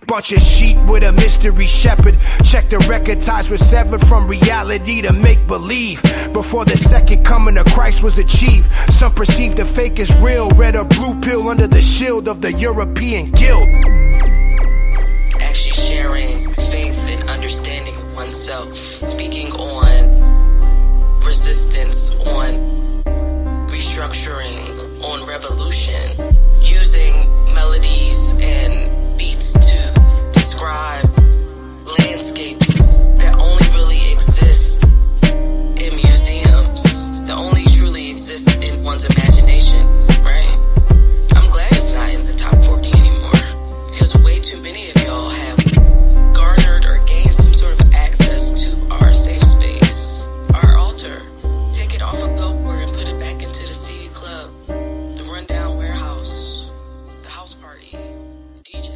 Bunch of sheep with a mystery shepherd. Check the record, ties were severed from reality to make believe. Before the second coming of Christ was achieved, some perceive the fake as real. Read a blue pill under the shield of the European guild. Actually sharing faith and understanding of oneself. Speaking on resistance, on restructuring, on revolution. Using melodies and beats to describe landscapes that only really exist in museums, that only truly exist in one's imagination, right? I'm glad it's not in the top 40 anymore, because way too many of y'all have garnered or gained some sort of access to our safe space, our altar. Take it off a billboard and put it back into the CD club, the rundown warehouse, the house party, the DJ.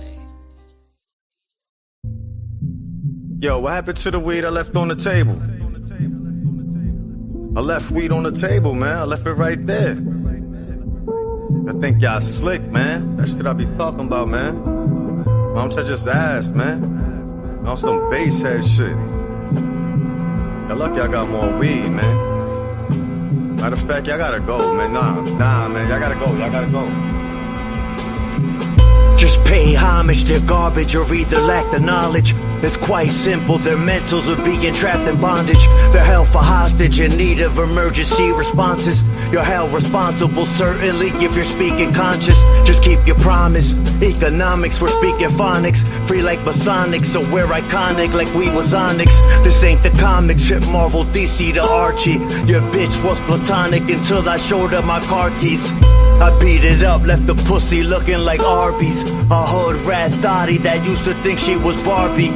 Yo, what happened to the weed I left on the table? I left weed on the table, man. I left it right there. I think y'all slick, man. That shit I be talking about, man. Why don't y'all just ask, man? On some bass head shit. Y'all lucky y'all got more weed, man. Matter of fact, y'all gotta go, man. Nah, man. Y'all gotta go. Just pay homage, they're garbage or either lack the knowledge. It's quite simple, their mentals are being trapped in bondage. They're held for hostage in need of emergency responses. You're held responsible certainly if you're speaking conscious. Just keep your promise. Economics, we're speaking phonics. Free like Masonic, so we're iconic like we was Onyx. This ain't the comic strip, Marvel, DC to Archie. Your bitch was platonic until I showed her my car keys. I beat it up, left the pussy looking like Arby's. A hood rat thotty that used to think she was Barbie.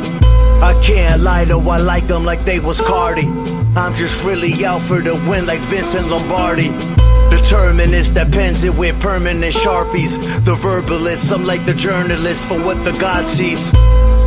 I can't lie though, I like them like they was Cardi. I'm just really out for the win like Vincent Lombardi. The terminus that pens it with permanent sharpies. The verbalist, I'm like the journalist for what the God sees.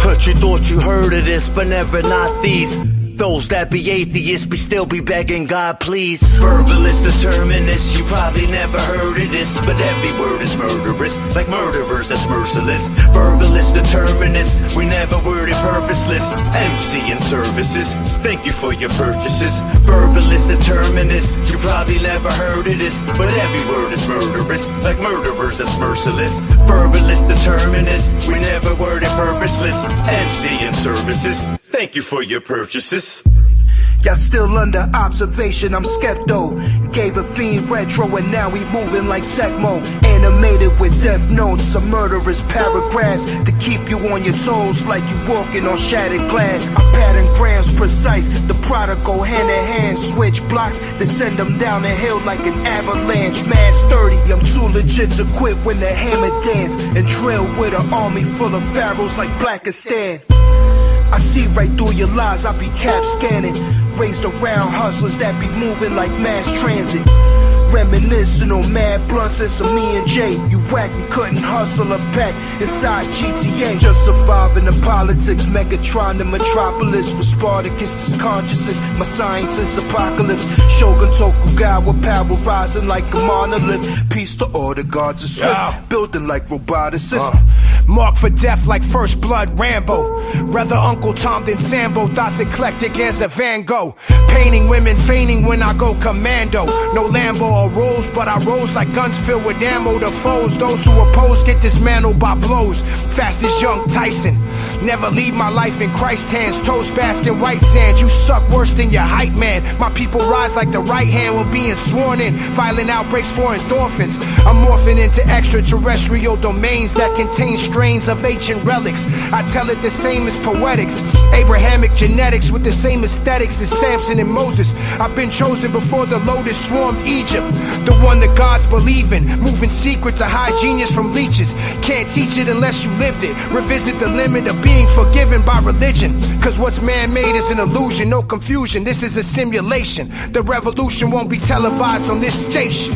But you thought you heard of this, but never not these. Those that be atheists still be begging God please. Verbalist, the terminus, you probably never heard of this, but every word is murderous, like murderers that's merciless. Verbalist, the terminus, we never worded purposeless. MC and services, thank you for your purchases. Verbalist, the terminus, you probably never heard of this, but every word is murderous, like murderers that's merciless. Verbalist, the terminus, we never worded purposeless. MC and services, thank you for your purchases. Y'all still under observation, I'm skepto. Gave a fiend retro and now we moving like Tecmo. Animated with death notes, some murderous paragraphs to keep you on your toes like you walking on shattered glass. I pattern grams precise, the product go hand in hand. Switch blocks that send them down the hill like an avalanche. Mad sturdy, I'm too legit to quit when the hammer dance. And drill with an army full of pharaohs like Blackistan. I see right through your lies, I be cap scanning. Raised around hustlers that be moving like mass transit. Reminiscing on mad blunts and some me and Jay. You whack and couldn't hustle a pack inside GTA. Just surviving the politics, Megatron the metropolis. With Spartacus' consciousness, my science is apocalypse. Shogun Tokugawa power rising like a monolith. Peace to all the gods of swift, building like roboticists. Marked for death like First Blood Rambo. Rather Uncle Tom than Sambo. Thoughts eclectic as a Van Gogh. Painting women feigning when I go commando. No Lambo or Rolls, but I rose like guns filled with ammo. The foes, those who oppose get dismantled by blows. Fast as young Tyson. Never leave my life in Christ's hands. Toes basking white sand. You suck worse than your hype man. My people rise like the right hand when being sworn in. Violent outbreaks for endorphins. I'm morphing into extraterrestrial domains that contain strains of ancient relics. I tell it the same as poetics. Abrahamic genetics with the same aesthetics as Samson and Moses. I've been chosen before the lotus swarmed Egypt. The one the gods believe in. Moving secret to hide genius from leeches. Can't teach it unless you lived it. Revisit the limit of being forgiven by religion. Cause what's man-made is an illusion. No confusion, this is a simulation. The revolution won't be televised on this station.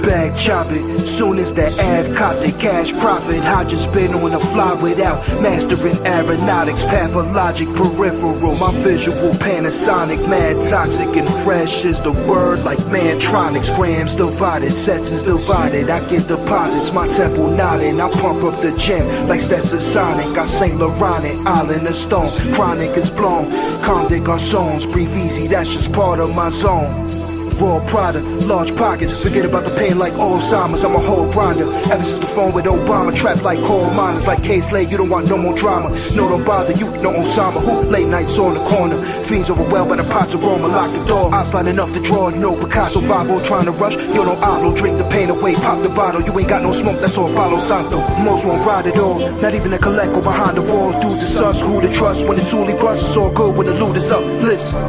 Bag chop it, soon as that Av cop the cash profit. I just been on the fly without mastering aeronautics. Pathologic peripheral, my visual Panasonic. Mad toxic and fresh is the word like Mantronics. Grams divided, sets is divided. I get deposits, my temple nodding. I pump up the gym like Stetsasonic. I Saint Laurent it, Island of Stone. Chronic is blown, Comme des Garçons. Breathe easy, that's just part of my zone. Raw product, large pockets, forget about the pain like Alzheimer's. I'm a whole grinder, ever since the phone with Obama. Trapped like coal miners, like K-Slade, you don't want no more drama. No, don't bother, you know Osama. Who late nights on the corner, fiends overwhelmed by the pots of Roma. Lock the door, I'm sliding up the drawer. No Picasso, 5-0 trying to rush. You don't Pablo, drink the pain away, pop the bottle. You ain't got no smoke, that's all Palo Santo. Most won't ride it all, not even a Coleco behind the wall. Dudes is us, who to trust when the toolie busts. It's all good when the loot is up, listen.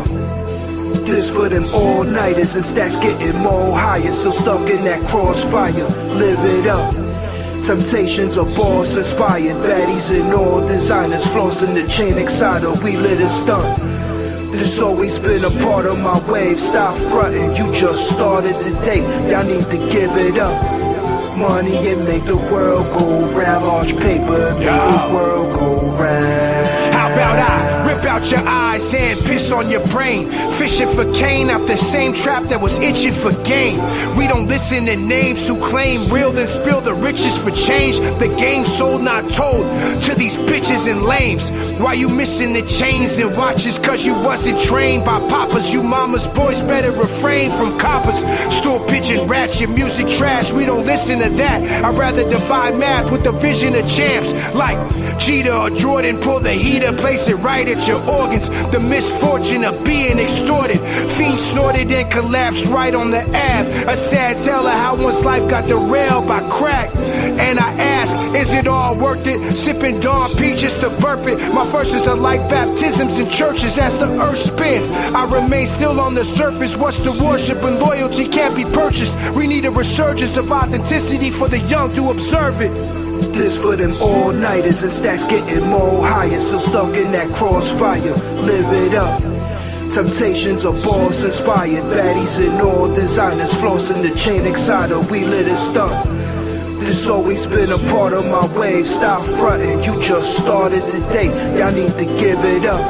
This for them all-nighters and stacks getting more higher. Still stuck in that crossfire, live it up. Temptations of balls inspired. Baddies and all designers, flossing the chain exciter. We lit a stunt. This always been a part of my wave. Stop frontin', you just started today. Y'all need to give it up. Money and make the world go round. Large paper, make the world go round. How about I rip out your eyes and piss on your brain? Fishing for cane out the same trap that was itching for gain. We don't listen to names who claim real, then spill the riches for change. The game sold, not told, to these bitches and lames. Why you missing the chains and watches? Cause you wasn't trained by papas. You mama's boys better refrain from coppers. Store pigeon rats, your music trash. We don't listen to that. I'd rather divide math with the vision of champs. Like Jeter or Jordan, pull the heater, place it right at your organs. The misfortune of being extorted. Fiends snorted started and collapsed right on the Ave. A sad tale of how one's life got derailed by crack. And I ask, is it all worth it? Sipping Dawn Peaches to burp it. My verses are like baptisms in churches as the earth spins. I remain still on the surface. What's to worship when loyalty can't be purchased? We need a resurgence of authenticity for the young to observe it. This for them all-nighters and stacks getting more higher. So stuck in that crossfire, live it up. Temptations of balls inspired, baddies and all designers, flossing the chain exciter, we lit it stunt. This always been a part of my wave, stop frontin', you just started today, y'all need to give it up.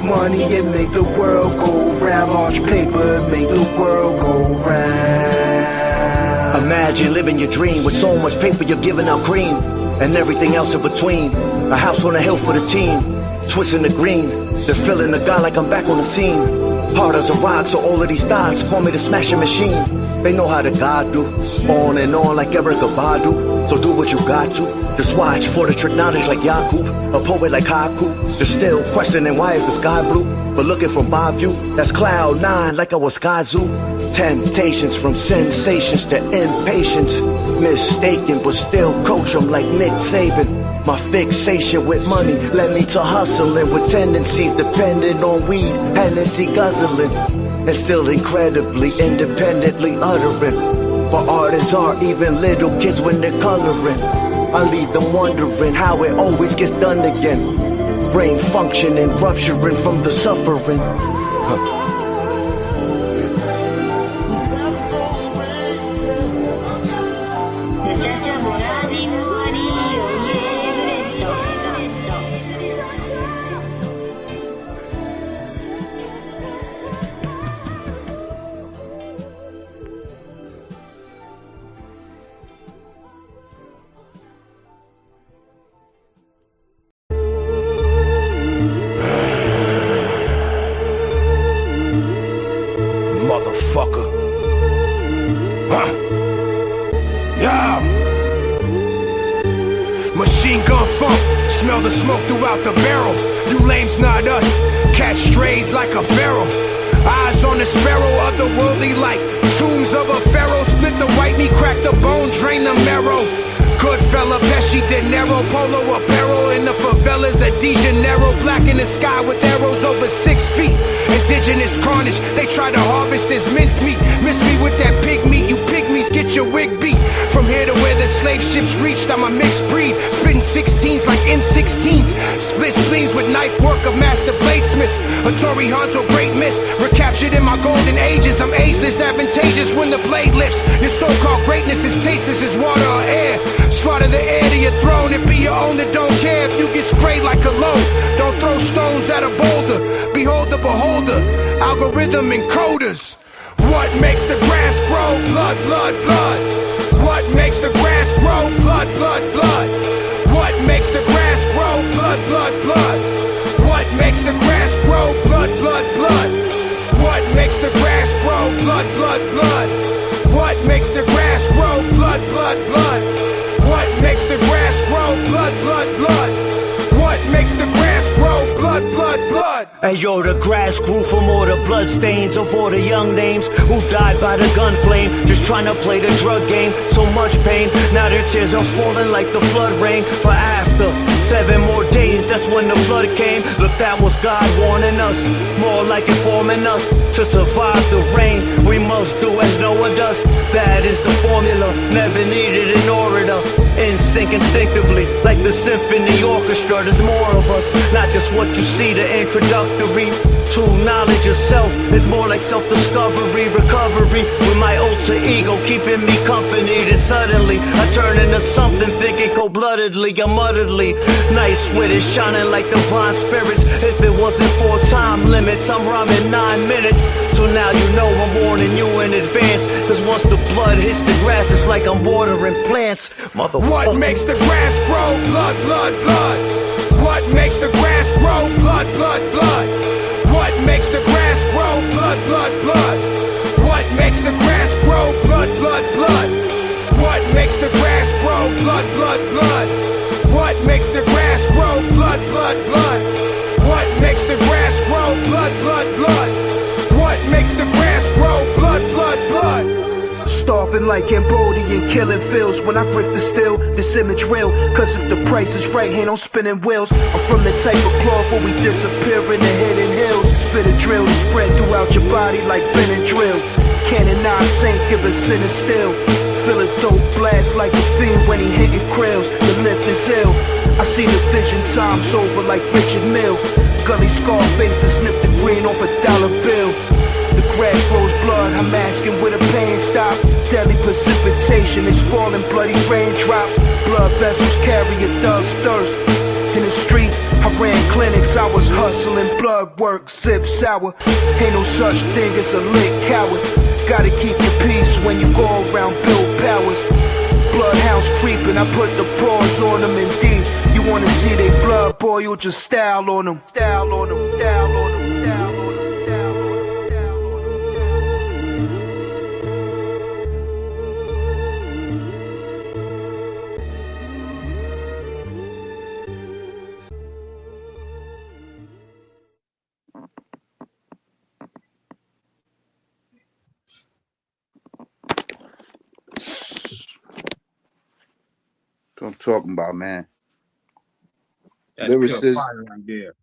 Money and make the world go round, large paper and make the world go round. Imagine living your dream with so much paper you're giving out cream, and everything else in between. A house on a hill for the team, twisting the green. They're feeling the guy like I'm back on the scene. Hard as a rock, so all of these thoughts call me the smashing machine. They know how to God do, on and on like Erica Badu. So do what you got to, just watch for the trick knowledge like Yakub, a poet like Haku. They're still questioning why is the sky blue, but looking from my view, that's cloud nine like I was Sky Zoo. Temptations from sensations to impatience, mistaken but still coach them like Nick Saban. My fixation with money led me to hustling with tendencies dependent on weed, Hennessy guzzling, and still incredibly independently uttering. But artists are even little kids when they're coloring. I leave them wondering how it always gets done again. Brain functioning, rupturing from the suffering. Motherfucker. Yeah. Machine gun funk, smell the smoke throughout the barrel. You lames not us, catch strays like a feral. Eyes on the sparrow, otherworldly like tombs of a pharaoh. Split the white meat, crack the bone, drain the marrow. Good fella, Pesci, De Niro, polo apparel. In the favelas of De Janeiro, black in the sky with arrows over 6 feet. Indigenous carnage, they try to harvest this mincemeat. Miss me with that pig meat, you pygmies get your wig beat. From here to where the slave ships reached, I'm a mixed breed. Spitting 16s like M16s. Split spleens with knife work of master bladesmiths. A Tory Hanzo great myth, recaptured in my golden ages. I'm ageless, advantageous when the blade lifts. Your so-called greatness is tasteless as water or air. Slaughter the heir to your throne and be your own that don't care if you get sprayed like a load. Don't throw stones at a boulder. Behold the beholder, algorithm encoders. What makes the grass grow? Blood, blood, blood. What makes the grass grow? Blood, blood, blood. What makes the grass grow? Blood, blood, blood. What makes the grass grow? Blood, blood, blood. What makes the grass grow? Blood, blood, blood. What makes the grass grow? Blood, blood, blood. What makes the grass grow? Blood, blood, blood. What makes the grass grow? Blood, blood, blood. And yo, the grass grew from all the blood stains of all the young names who died by the gun flame, just trying to play the drug game. So much pain, now their tears are falling like the flood rain. For after 7 more days, that's when the flood came. Look, that was God warning us, more like informing us. To survive the rain, we must do as Noah does. That is the formula, never needed an orator. In sync instinctively, like the symphony orchestra. There's more of us, not just what you see, the introductory to knowledge of self. It's more like self-discovery, recovery, with my alter ego keeping me company. Then suddenly I turn into something, thinking cold-bloodedly, unmutteredly nice with it, shining like divine spirits. If it wasn't for time limits, I'm rhyming 9 minutes. So now you know I'm warning you in advance, cause once the blood hits the grass, it's like I'm watering plants. Motherfucker. What makes the grass grow? Blood, blood, blood. What makes the grass grow? Blood, blood, blood. What makes the grass grow? Blood, blood, blood. What makes the grass grow? Blood, blood, blood. What makes the grass grow? Blood, blood, blood. What makes the grass grow? Blood, blood, blood. What makes the grass grow? Blood, blood, blood. What makes the grass moving like Cambodian killing fields. When I grip the steel, this image real. Cause if the price is right, ain't no spinning wheels. I'm from the type of cloth where we disappear in the hidden hills. Spit a drill to spread throughout your body like Benadryl. Canonized saint, give a sinner still. Feel a dope blast like a fiend when he hitting krills. The lift is ill. I see the vision times over like Richard Mill. Gully Scarface to sniff the green off a dollar bill. The grass grows blood, I'm asking where the pain stop. Deadly precipitation is falling, bloody raindrops. Blood vessels carry a thug's thirst. In the streets, I ran clinics, I was hustling blood work, zip sour. Ain't no such thing as a lit coward. Gotta keep your peace when you go around Bill Powers. Bloodhounds creeping, I put the paws on them indeed. You wanna see they blood boil, just style on them. Style on them, style on them, style on them. That's what I'm talking about, man. That's pure fire right there.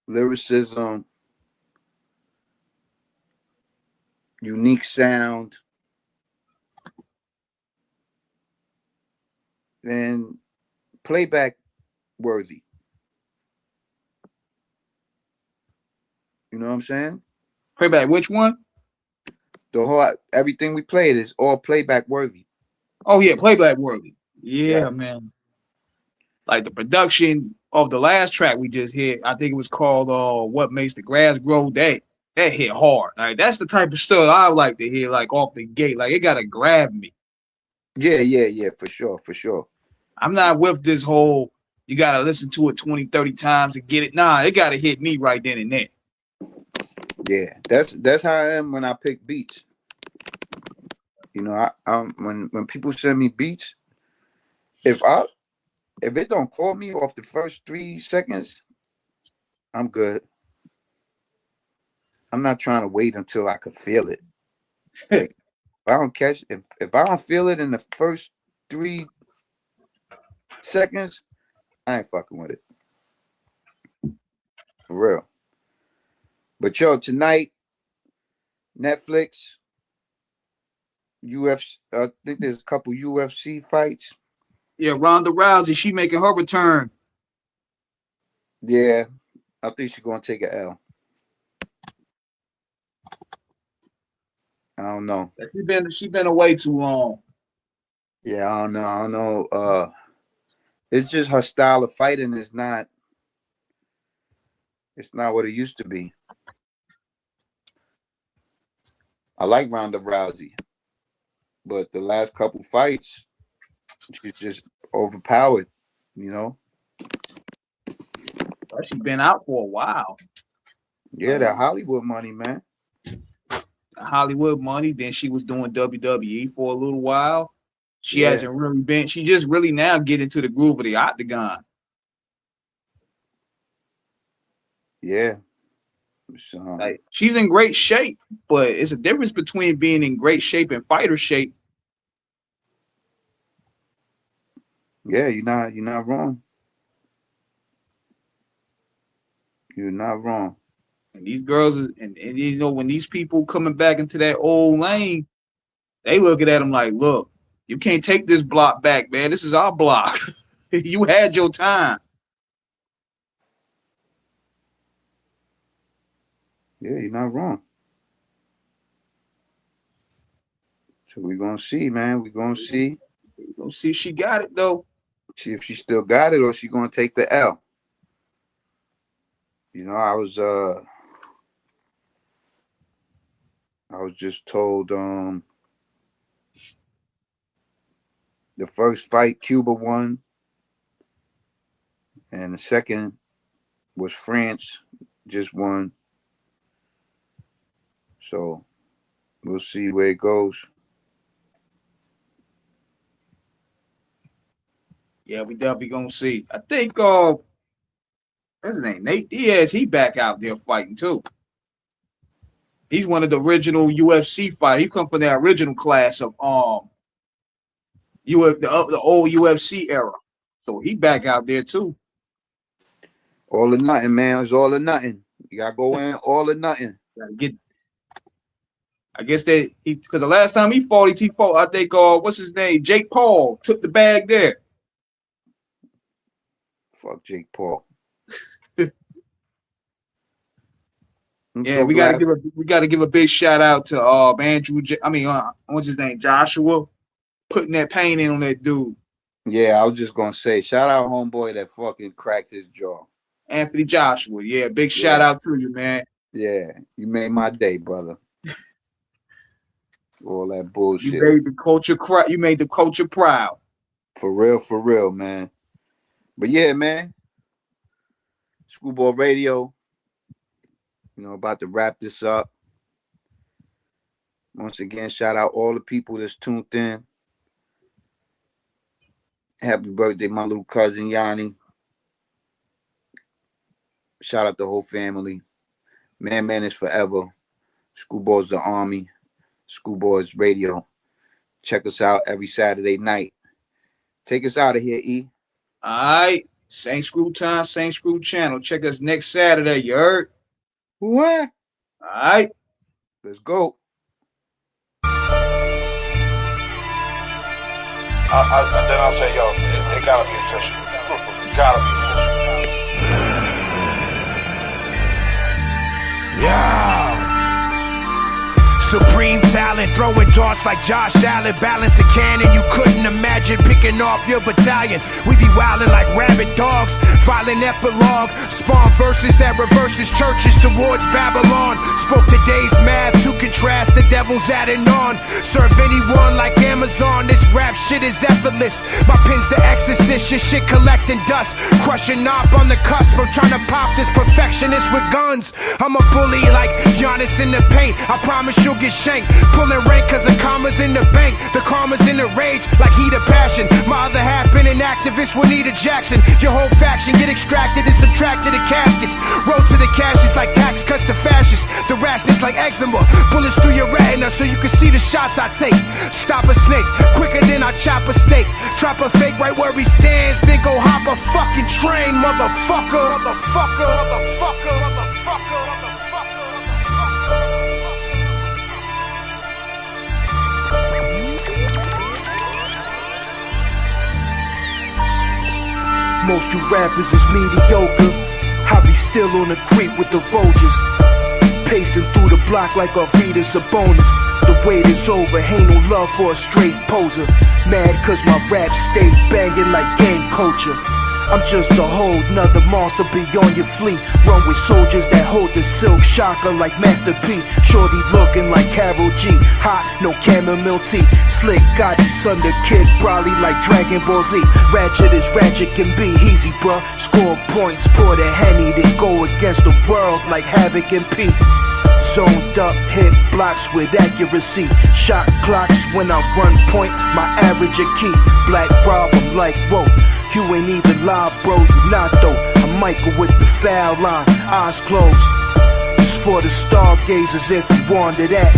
Lyricism, unique sound, and playback worthy. You know what I'm saying? Playback, which one? The whole everything we played is all playback worthy. Oh yeah, playback worthy. Yeah, man. Like the production of the last track we just hit, I think it was called "What Makes the Grass Grow." That hit hard. Like that's the type of stuff I like to hear, like off the gate. Like it gotta grab me. Yeah, for sure. I'm not with this whole you gotta listen to it 20, 30 times to get it. Nah, it gotta hit me right then and there. Yeah, that's how I am when I pick beats. You know, when people send me beats, if it don't call me off the first 3 seconds, I'm good. I'm not trying to wait until I could feel it. Like, if I don't catch if I don't feel it in the first 3 seconds, I ain't fucking with it. For real. But yo, tonight, Netflix, UFC, I think there's a couple UFC fights. Yeah, Ronda Rousey, she making her return. Yeah, I think she's gonna take an L. I don't know. She been away too long. Yeah, I don't know. It's just her style of fighting is not. It's not what it used to be. I like Ronda Rousey, but the last couple fights, she's just overpowered. You know. She's been out for a while. Yeah, that Hollywood money, man. Hollywood money. Then she was doing WWE for a little while. She hasn't really been. She just really now get into the groove of the octagon. Yeah. Like, she's in great shape, but it's a difference between being in great shape and fighter shape. Yeah, you're not wrong. You're not wrong. And these girls, and you know, when these people coming back into that old lane, they looking at them like, look, you can't take this block back, man. This is our block. You had your time. Yeah, you're not wrong. So we're gonna see, man. We're gonna see. We're gonna see if she got it though. See if she still got it or she gonna take the L. You know, I was just told the first fight Cuba won, and the second was France just won. So we'll see where it goes. Yeah, we definitely gonna see. I think what's his name? Nate Diaz, he back out there fighting too. He's one of the original UFC fighters. He come from the original class of the old UFC era. So he back out there too. All or nothing, man. It's all or nothing. You gotta go in all or nothing. I guess that because the last time he fought, I think what's his name? Jake Paul took the bag there. Fuck Jake Paul. Yeah, we gotta give a big shout out to Andrew. What's his name? Joshua, putting that pain in on that dude. Yeah, I was just gonna say, shout out homeboy that fucking cracked his jaw. Anthony Joshua. Yeah, big shout out to you, man. Yeah, you made my day, brother. All that bullshit. You made the culture cry. You made the culture proud. For real, man. But yeah, man. Screwball Radio. About to wrap this up. Once again, shout out all the people that's tuned in. Happy birthday, my little cousin Yanni. Shout out the whole family. Man is forever. Screwball's the army. Screwball's radio. Check us out every Saturday night. Take us out of here, E. All right. Same Screw time, same Screw channel. Check us next Saturday, you heard? What? All right. Let's go. Then I'll say, yo, it gotta be official. Gotta be official. Yeah. Supreme talent, throwing darts like Josh Allen, balance a cannon you couldn't imagine, picking off your battalion. We be wildin' like rabid dogs, filing epilogue, spawn verses that reverses churches towards Babylon. Spoke today's math to contrast the devil's adding on. Serve anyone like Amazon, this rap shit is effortless. My pen's the exorcist, your shit collecting dust, crushing up on the cusp of trying to pop this perfectionist with guns. I'm a bully like Giannis in the paint, I promise you'll get shanked. Pulling rank cause the karma's in the bank. The karma's in the rage like heat of passion. My other half been an activist with Nita Jackson. Your whole faction get extracted and subtracted to caskets. Roll to the cashes like tax cuts to fascists. The rashness like eczema. Bullets through your retina so you can see the shots I take. Stop a snake quicker than I chop a steak. Drop a fake right where he stands. Then go hop a fucking train, motherfucker. Motherfucker, motherfucker, motherfucker, motherfucker. Most you rappers is mediocre. I be still on the creep with the vultures, pacing through the block like Arvidas a bonus. The wait is over, ain't no love for a straight poser. Mad cause my rap stay banging like gang culture. I'm just a whole nother monster beyond your fleet. Run with soldiers that hold the silk shocker like Master P. Shorty looking like Karol G. Hot, no chamomile tea. Slick Gotti, son the kid, probably like Dragon Ball Z. Ratchet as ratchet can be, easy bruh. Score points, pour the Henny, then go against the world like Havoc and P. Zoned up, hit blocks with accuracy. Shot clocks when I run point, my average a key. Black Rob, I'm like, whoa. You ain't even live, bro, you not though. I'm Michael with the foul line, eyes closed. It's for the stargazers if you wanted that.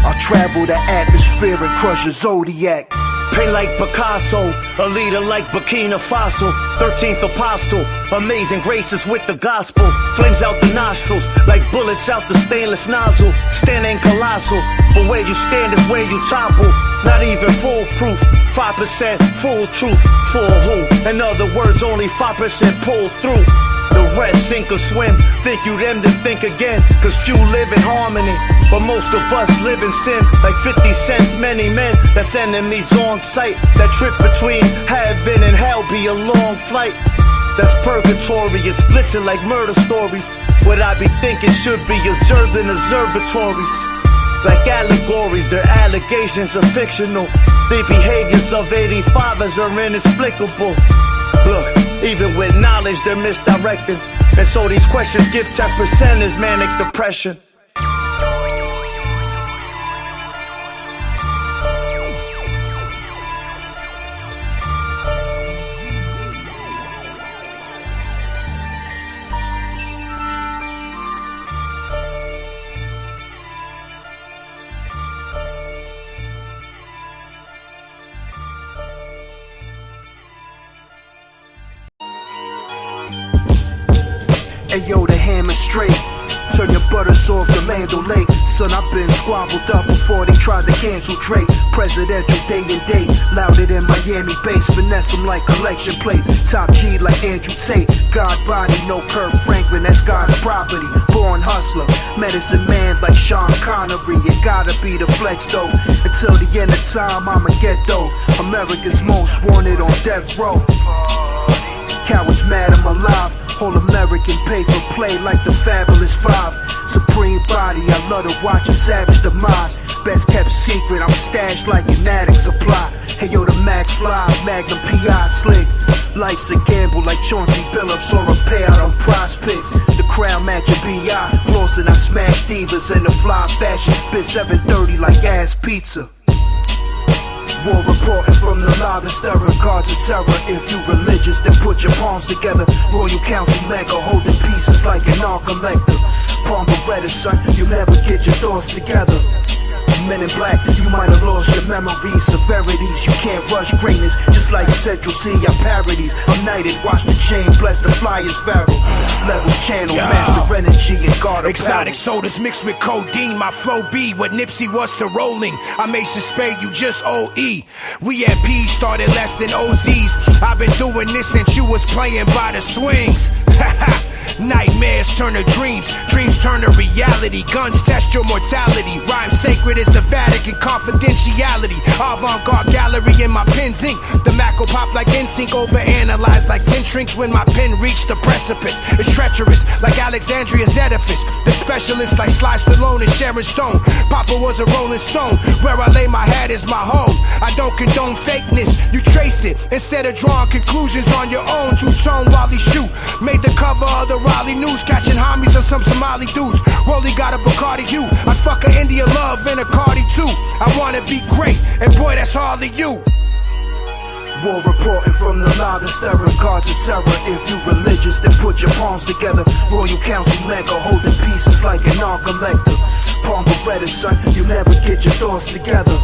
I'll travel the atmosphere and crush a zodiac. Paint like Picasso, a leader like Burkina Faso, 13th apostle, amazing graces with the gospel. Flames out the nostrils, like bullets out the stainless nozzle. Standing colossal, but where you stand is where you topple. Not even foolproof, 5% full truth. For who? In other words, only 5% pull through. The rest sink or swim, think you them then think again. Cause few live in harmony, but most of us live in sin. Like 50 cents, many men, that's enemies on sight. That trip between heaven and hell be a long flight. That's purgatory, it's blitzing like murder stories. What I be thinking should be observed in observatories. Like allegories, their allegations are fictional. The behaviors of 85ers are inexplicable. Look, even with knowledge, they're misdirected. And so these questions give 10% is manic depression. Ayo, the hammer straight. Turn your butter soft to Lando Lake. Son, I've been squabbled up before they tried to cancel Drake. Presidential day and date, louder than Miami bass. Finesse them like collection plates. Top G like Andrew Tate. God body, no Kirk Franklin, that's God's property. Born hustler, medicine man like Sean Connery. It gotta be the flex though. Until the end of time, I'ma get though. America's most wanted on death row. Cowards mad I'm alive. Whole American pay for play like the Fabulous Five. Supreme body, I love to watch a savage demise. Best kept secret, I'm stashed like an attic supply. Hey yo, the Max Fly, Magnum PI slick. Life's a gamble like Chauncey Billups or a payout on prize picks. The crowd matching BI, flossing I smash divas in the fly fashion. Bit 730 like ass pizza. War reporting from the live and stirring cards of terror. If you religious, then put your palms together. Royal Council mega holding pieces like an art collector. Palm Beretta, son, you never get your thoughts together. Men in black, you might have lost your memories, severities. You can't rush greatness, just like Central C, our parodies. I'm knighted, watch the chain, bless the flyers, Pharaoh. Levels channel, master energy, and guard exotic sodas mixed with codeine, my flow be what Nipsey was to rolling. I may suspect you just OE. We at P started less than OZs. I've been doing this since you was playing by the swings. Nightmares turn to dreams, dreams turn to reality. Guns test your mortality. Rhyme sacred as the Vatican, confidentiality. Avant-garde gallery in my pen's ink. The Mac will pop like NSYNC, overanalyzed like 10 shrinks when my pen reached the precipice. It's treacherous like Alexandria's edifice. The specialist like Sly Stallone and Sharon Stone. Papa was a rolling stone. Where I lay my hat is my home. I don't condone fakeness, you trace it instead of drawing conclusions on your own. Two-tone Wally shoot made the cover of the Raleigh News, catching homies on some Somali dudes. Rolly got a Bacardi hue. I'd fuck a India Love and a Cardi too. I wanna be great, and boy, that's hardly you. War reporting from the live and stirring cards of terror. If you religious, then put your palms together. Royal Council mega holding pieces like an art collector. Palm Beretta, son, you never get your thoughts together.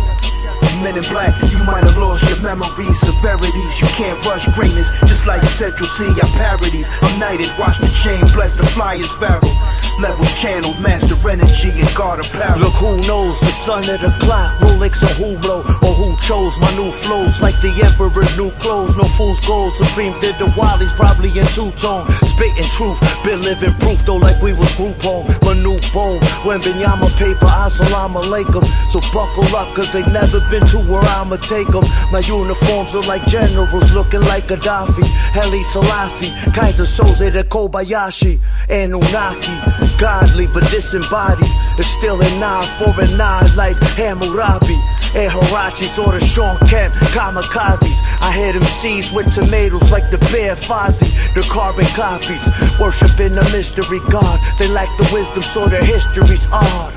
Men in black, you might have lost your memories, severities. You can't rush greatness, just like Central C, our parodies. I'm knighted, watch the chain, bless the flyers, Pharaoh. Levels channeled, master energy, and guard apparel. Look who knows, the son of the clock, Rolex or Hublot, or who chose my new flows, like the emperor's new clothes. No fool's gold, Supreme did the Wallies, probably in two-tone. Spitting truth, been living proof though, like we was group home. My new bone, when Binyama paper, assalamu alaikum. So buckle up, cause they never been to where I'ma take them. My uniforms are like generals, looking like Gaddafi, Haile Selassie, Kaiser Soze de Kobayashi, Anunnaki. Godly but disembodied, it's still an eye for an eye like Hammurabi, Harachis or the Sean Kemp kamikazes. I hit MCs with tomatoes like the Bear Fozzie, the carbon copies, worshiping a mystery god. They lack the wisdom so their history's odd,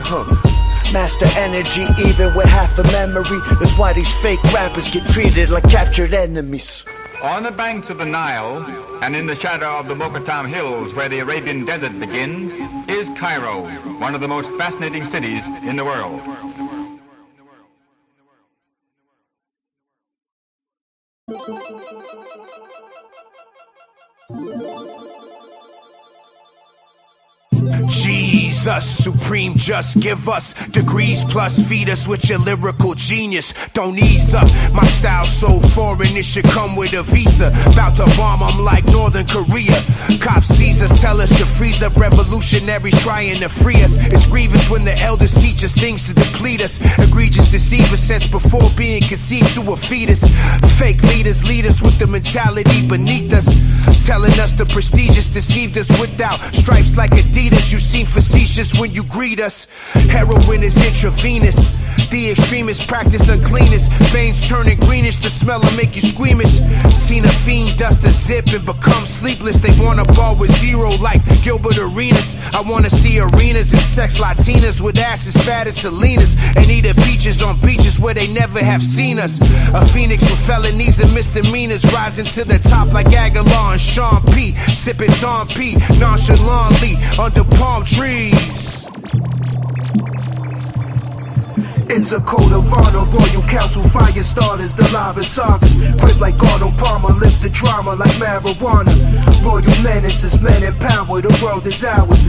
Master energy even with half a memory. That's why these fake rappers get treated like captured enemies. On the banks of the Nile, and in the shadow of the Mokattam Hills where the Arabian desert begins, is Cairo, one of the most fascinating cities in the world. Jesus, supreme, just give us degrees plus feed us with your lyrical genius. Don't ease up, my style's so foreign it should come with a visa. About to bomb, I'm like Northern Korea. Cop sees us, tell us to freeze up, revolutionaries trying to free us. It's grievous when the elders teach us things to deplete us. Egregious deceiver since before being conceived to a fetus. Fake leaders lead us with the mentality beneath us, telling us the prestigious deceived us without stripes like Adidas. You seem facetious when you greet us. Heroin is intravenous. The extremists practice uncleanness. Veins turning greenish, the smell will make you squeamish. Seen a fiend dust a zip and become sleepless. They want a ball with zero like Gilbert Arenas. I wanna see arenas and sex Latinas with ass as fat as Selena's, and eat beaches on beaches where they never have seen us. A phoenix with felonies and misdemeanors, rising to the top like Aguilar and Sean P. Sipping Don P. nonchalantly under palm trees. It's a code of honor, royal council, fire starters, the lava sagas. Grip like Arnold Palmer, lift the drama like marijuana. Royal menaces, men in power, the world is ours.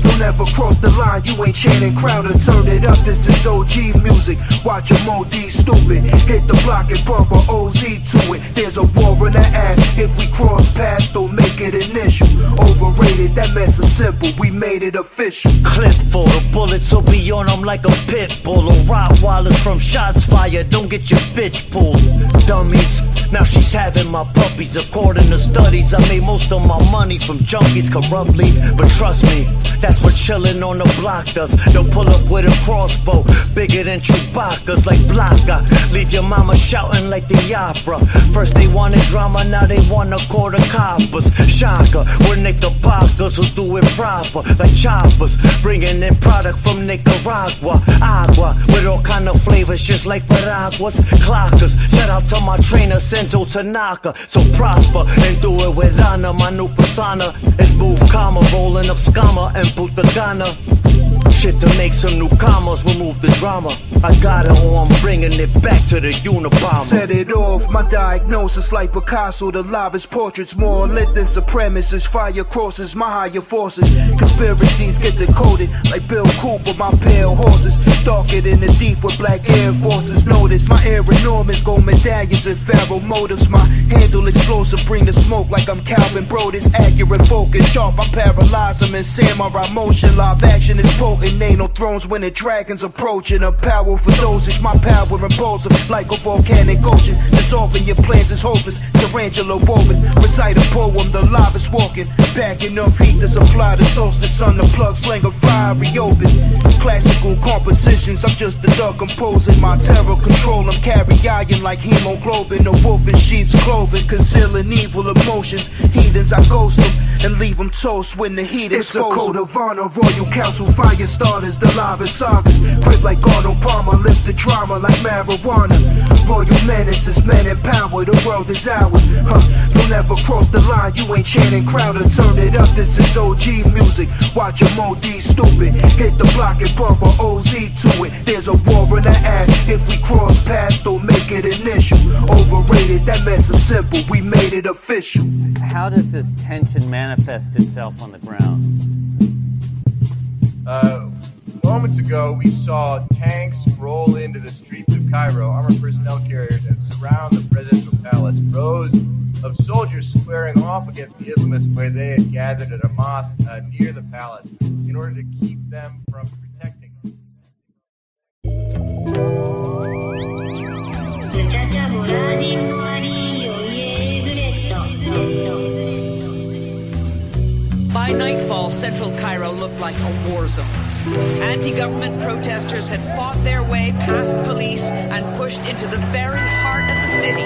Don't ever cross the line, you ain't Channing Crowder. Turn it up, this is OG music. Watch a OD stupid. Hit the block and bump a OZ to it. There's a war in the ass. If we cross paths, don't make it initial. Overrated, that mess is simple. We made it official. Clip full of bullets will be on them like a pit bull. Or Rottweilers from shots fired. Don't get your bitch pulled. Dummies. Now she's having my puppies. According to studies, I made most of my money from junkies corruptly. But trust me, that's what chillin' on the block does. They'll pull up with a crossbow, bigger than Chewbacca's, like Blanca. Leave your mama shouting like the opera. First they wanted drama, now they want a quarter coppers. Shocker, we're Knickerbockers who do it proper, like choppers. Bringing in product from Nicaragua. Agua, with all kind of flavors, just like Paraguas. Clockers, shout out to my trainer, Senzo Tanaka. So prosper and do it with honor. My new persona is move calmer, rolling up scammer and Putagana. Shit to make some new commas, remove the drama. I got it on, bringing it back to the Unabomber. Set it off, my diagnosis like Picasso. The lavest portraits more lit than supremacists. Fire crosses my higher forces. Conspiracies get decoded like Bill Cooper. My pale horses darker than the deep with black Air Forces. Notice my air enormous, gold medallions and pharaoh motives. My handle explosive, bring the smoke like I'm Calvin Brodus. Accurate focus, sharp, I paralyze them in samurai motion. Live action is potent. Ain't no thrones when the dragons approaching. A powerful dosage, my power impulsive like a volcanic ocean. Dissolving your plans is hopeless. Tarantula woven, recite a poem, the lava's walking. Pack enough heat to supply the solstice. Sun the plug, slang a fiery opus. Classical compositions, I'm just the dog composing. My terror control, I'm carrying like hemoglobin. A wolf in sheep's clothing, concealing evil emotions. Heathens, I ghost them and leave them toast when the heat is. It's a code of honor, royal council, fire starters, the lava sagas. Grip like Arnold Palmer, lift the drama like marijuana. Royal menaces, men in power, the world is ours. Don't ever cross the line, you ain't Channing Crowder. Turn it up, this is OG music. Watch a OD stupid. Hit the block and bump a OZ to it. There's a war in the ass. If we cross paths, don't make it initial. Overrated, that mess is simple. We made it official. How does this tension manifest itself on the ground? Moments ago, we saw tanks roll into the streets of Cairo, armored personnel carriers, and surround the presidential palace. Rows of soldiers squaring off against the Islamists where they had gathered at a mosque near the palace in order to keep them from protecting them. By nightfall, central Cairo looked like a war zone. Anti-government protesters had fought their way past police and pushed into the very heart of the city,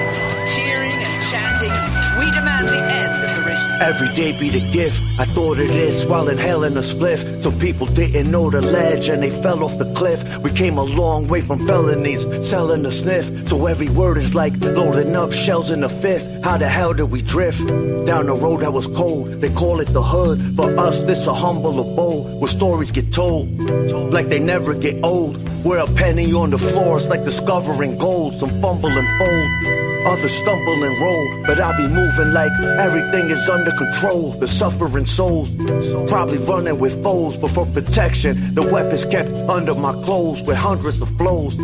cheering and chanting, "We demand the end of the regime." Every day be the gift. I thought of this while inhaling a spliff. So people didn't know the ledge and they fell off the cliff. We came a long way from felonies, selling the sniff. So every word is like loading up shells in the fifth. How the hell did we drift? Down the road that was cold. They call it the hood. For us, this a humble abode where stories get told like they never get old. We're a penny on the floors like discovering gold. Some fumble and fold, others stumble and roll. But I be moving like everything is under control. The suffering souls probably running with foes, but for protection, the weapons kept under my clothes with hundreds of flows.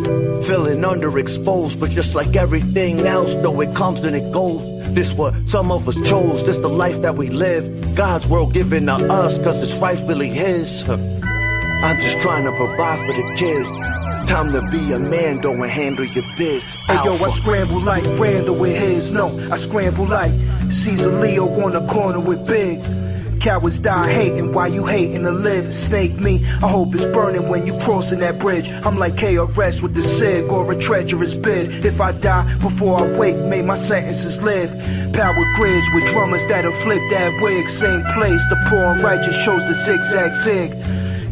Feeling underexposed, but just like everything else, though it comes and it goes. This what some of us chose, this the life that we live. God's world given to us, cause it's rightfully his. I'm just trying to provide for the kids. It's time to be a man, though, and handle your biz. Hey yo, I scramble like Randall with his. No, I scramble like Caesar Leo on the corner with Big. Cowards die hating while you hating to live. Snake me, I hope it's burning when you crossing that bridge. I'm like KRS with the SIG or a treacherous bid. If I die before I wake, may my sentences live. Power grids with drummers that'll flip that wig. Same place, the poor and righteous chose the zigzag zig.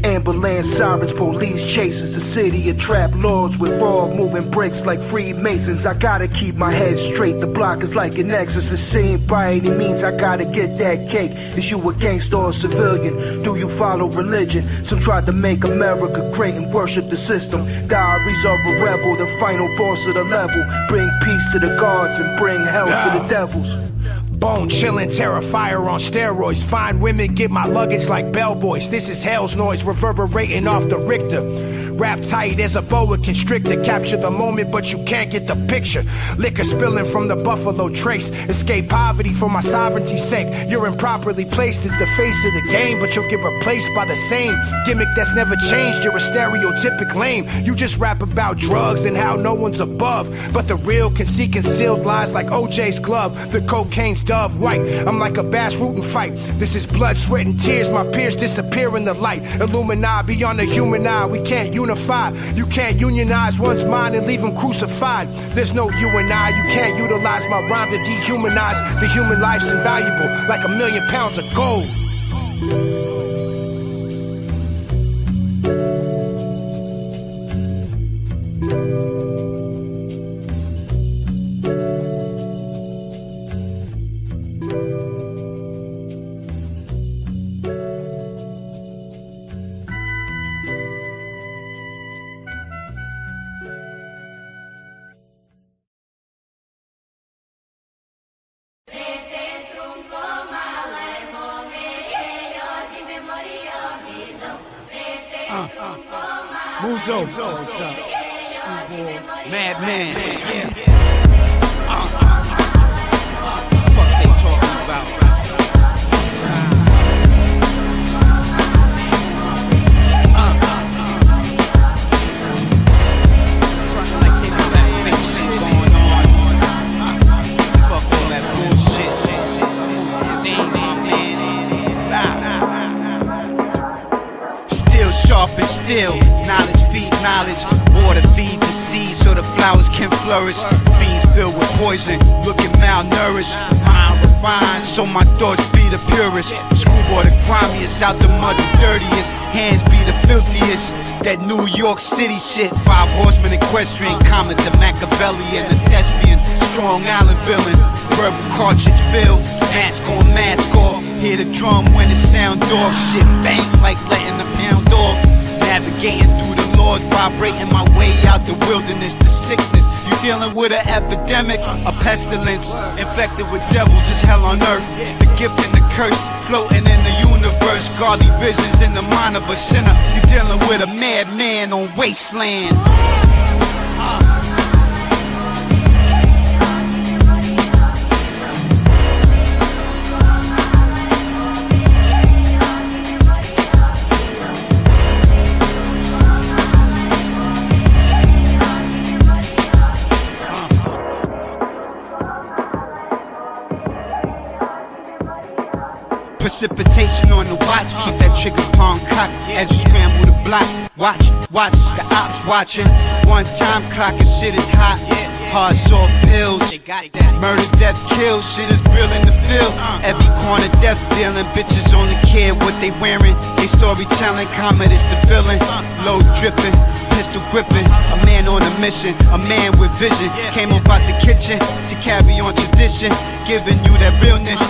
Ambulance sirens, police chases, the city of trap lords with raw moving bricks like Freemasons. I gotta keep my head straight, the block is like an exorcist scene. By any means, I gotta get that cake. Is you a gangster or a civilian? Do you follow religion? Some tried to make America great and worship the system. Diaries of a rebel, the final boss of the level. Bring peace to the gods and bring hell to the devils. Bone chillin', terrifier on steroids. Fine women get my luggage like bellboys. This is hell's noise reverberating off the Richter. Wrap tight as a boa constrictor. Capture the moment, but you can't get the picture. Liquor spilling from the Buffalo Trace. Escape poverty for my sovereignty's sake. You're improperly placed as the face of the game, but you'll get replaced by the same gimmick that's never changed. You're a stereotypic lame. You just rap about drugs and how no one's above, but the real can see concealed lies like OJ's glove. The cocaine's dove white. I'm like a bass rootin' fight. This is blood, sweat, and tears. My peers disappear in the light. Illuminati beyond the human eye. We can't unify. You can't unionize one's mind and leave them crucified. There's no you and I. You can't utilize my rhyme to dehumanize. The human life's invaluable, like 1,000,000 pounds of gold. Muzo, what's up? Screwball, Madman, yeah. Fuck they talking about? Frontin' like they know that fake shit going on. Fuck all that bullshit. They ain't my man. Still sharp and still. Knowledge feed knowledge, water feed the seed so the flowers can flourish. Fiends filled with poison, looking malnourished. Mind refined, so my thoughts be the purest. Screwball the grimiest, out the mud the dirtiest. Hands be the filthiest. That New York City shit. 5 horsemen equestrian, common the Machiavellian, the thespian, Strong Island villain. Verbal cartridge filled, mask on, mask off. Hear the drum when it sound off. Shit bang like letting the pound off. Navigating through the Lord, vibrating my way out the wilderness, the sickness. You dealing with an epidemic, a pestilence, infected with devils, it's hell on earth. The gift and the curse, floating in the universe. Godly visions in the mind of a sinner. You dealing with a madman on wasteland. Precipitation on the watch, keep that trigger palm cocked as you scramble the block. Watch, the ops watching. One time clock and shit is hot. Hard soft pills, murder, death, kill. Shit is real in the field. Every corner death dealing, bitches only care what they wearing. They storytelling, comment is the villain. Load dripping, pistol gripping. A man on a mission, a man with vision. Came up out the kitchen to carry on tradition, giving you that realness.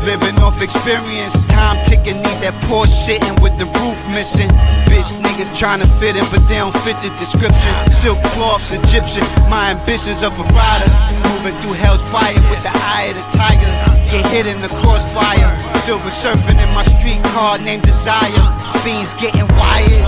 Living off experience, time ticking, need that poor shitting with the roof missing. Bitch niggas trying to fit in, but they don't fit the description. Silk cloths, Egyptian, my ambitions of a rider. Moving through hell's fire with the eye of the tiger. Get hit in the crossfire. Silver surfing in my street car named Desire. Fiends getting wired.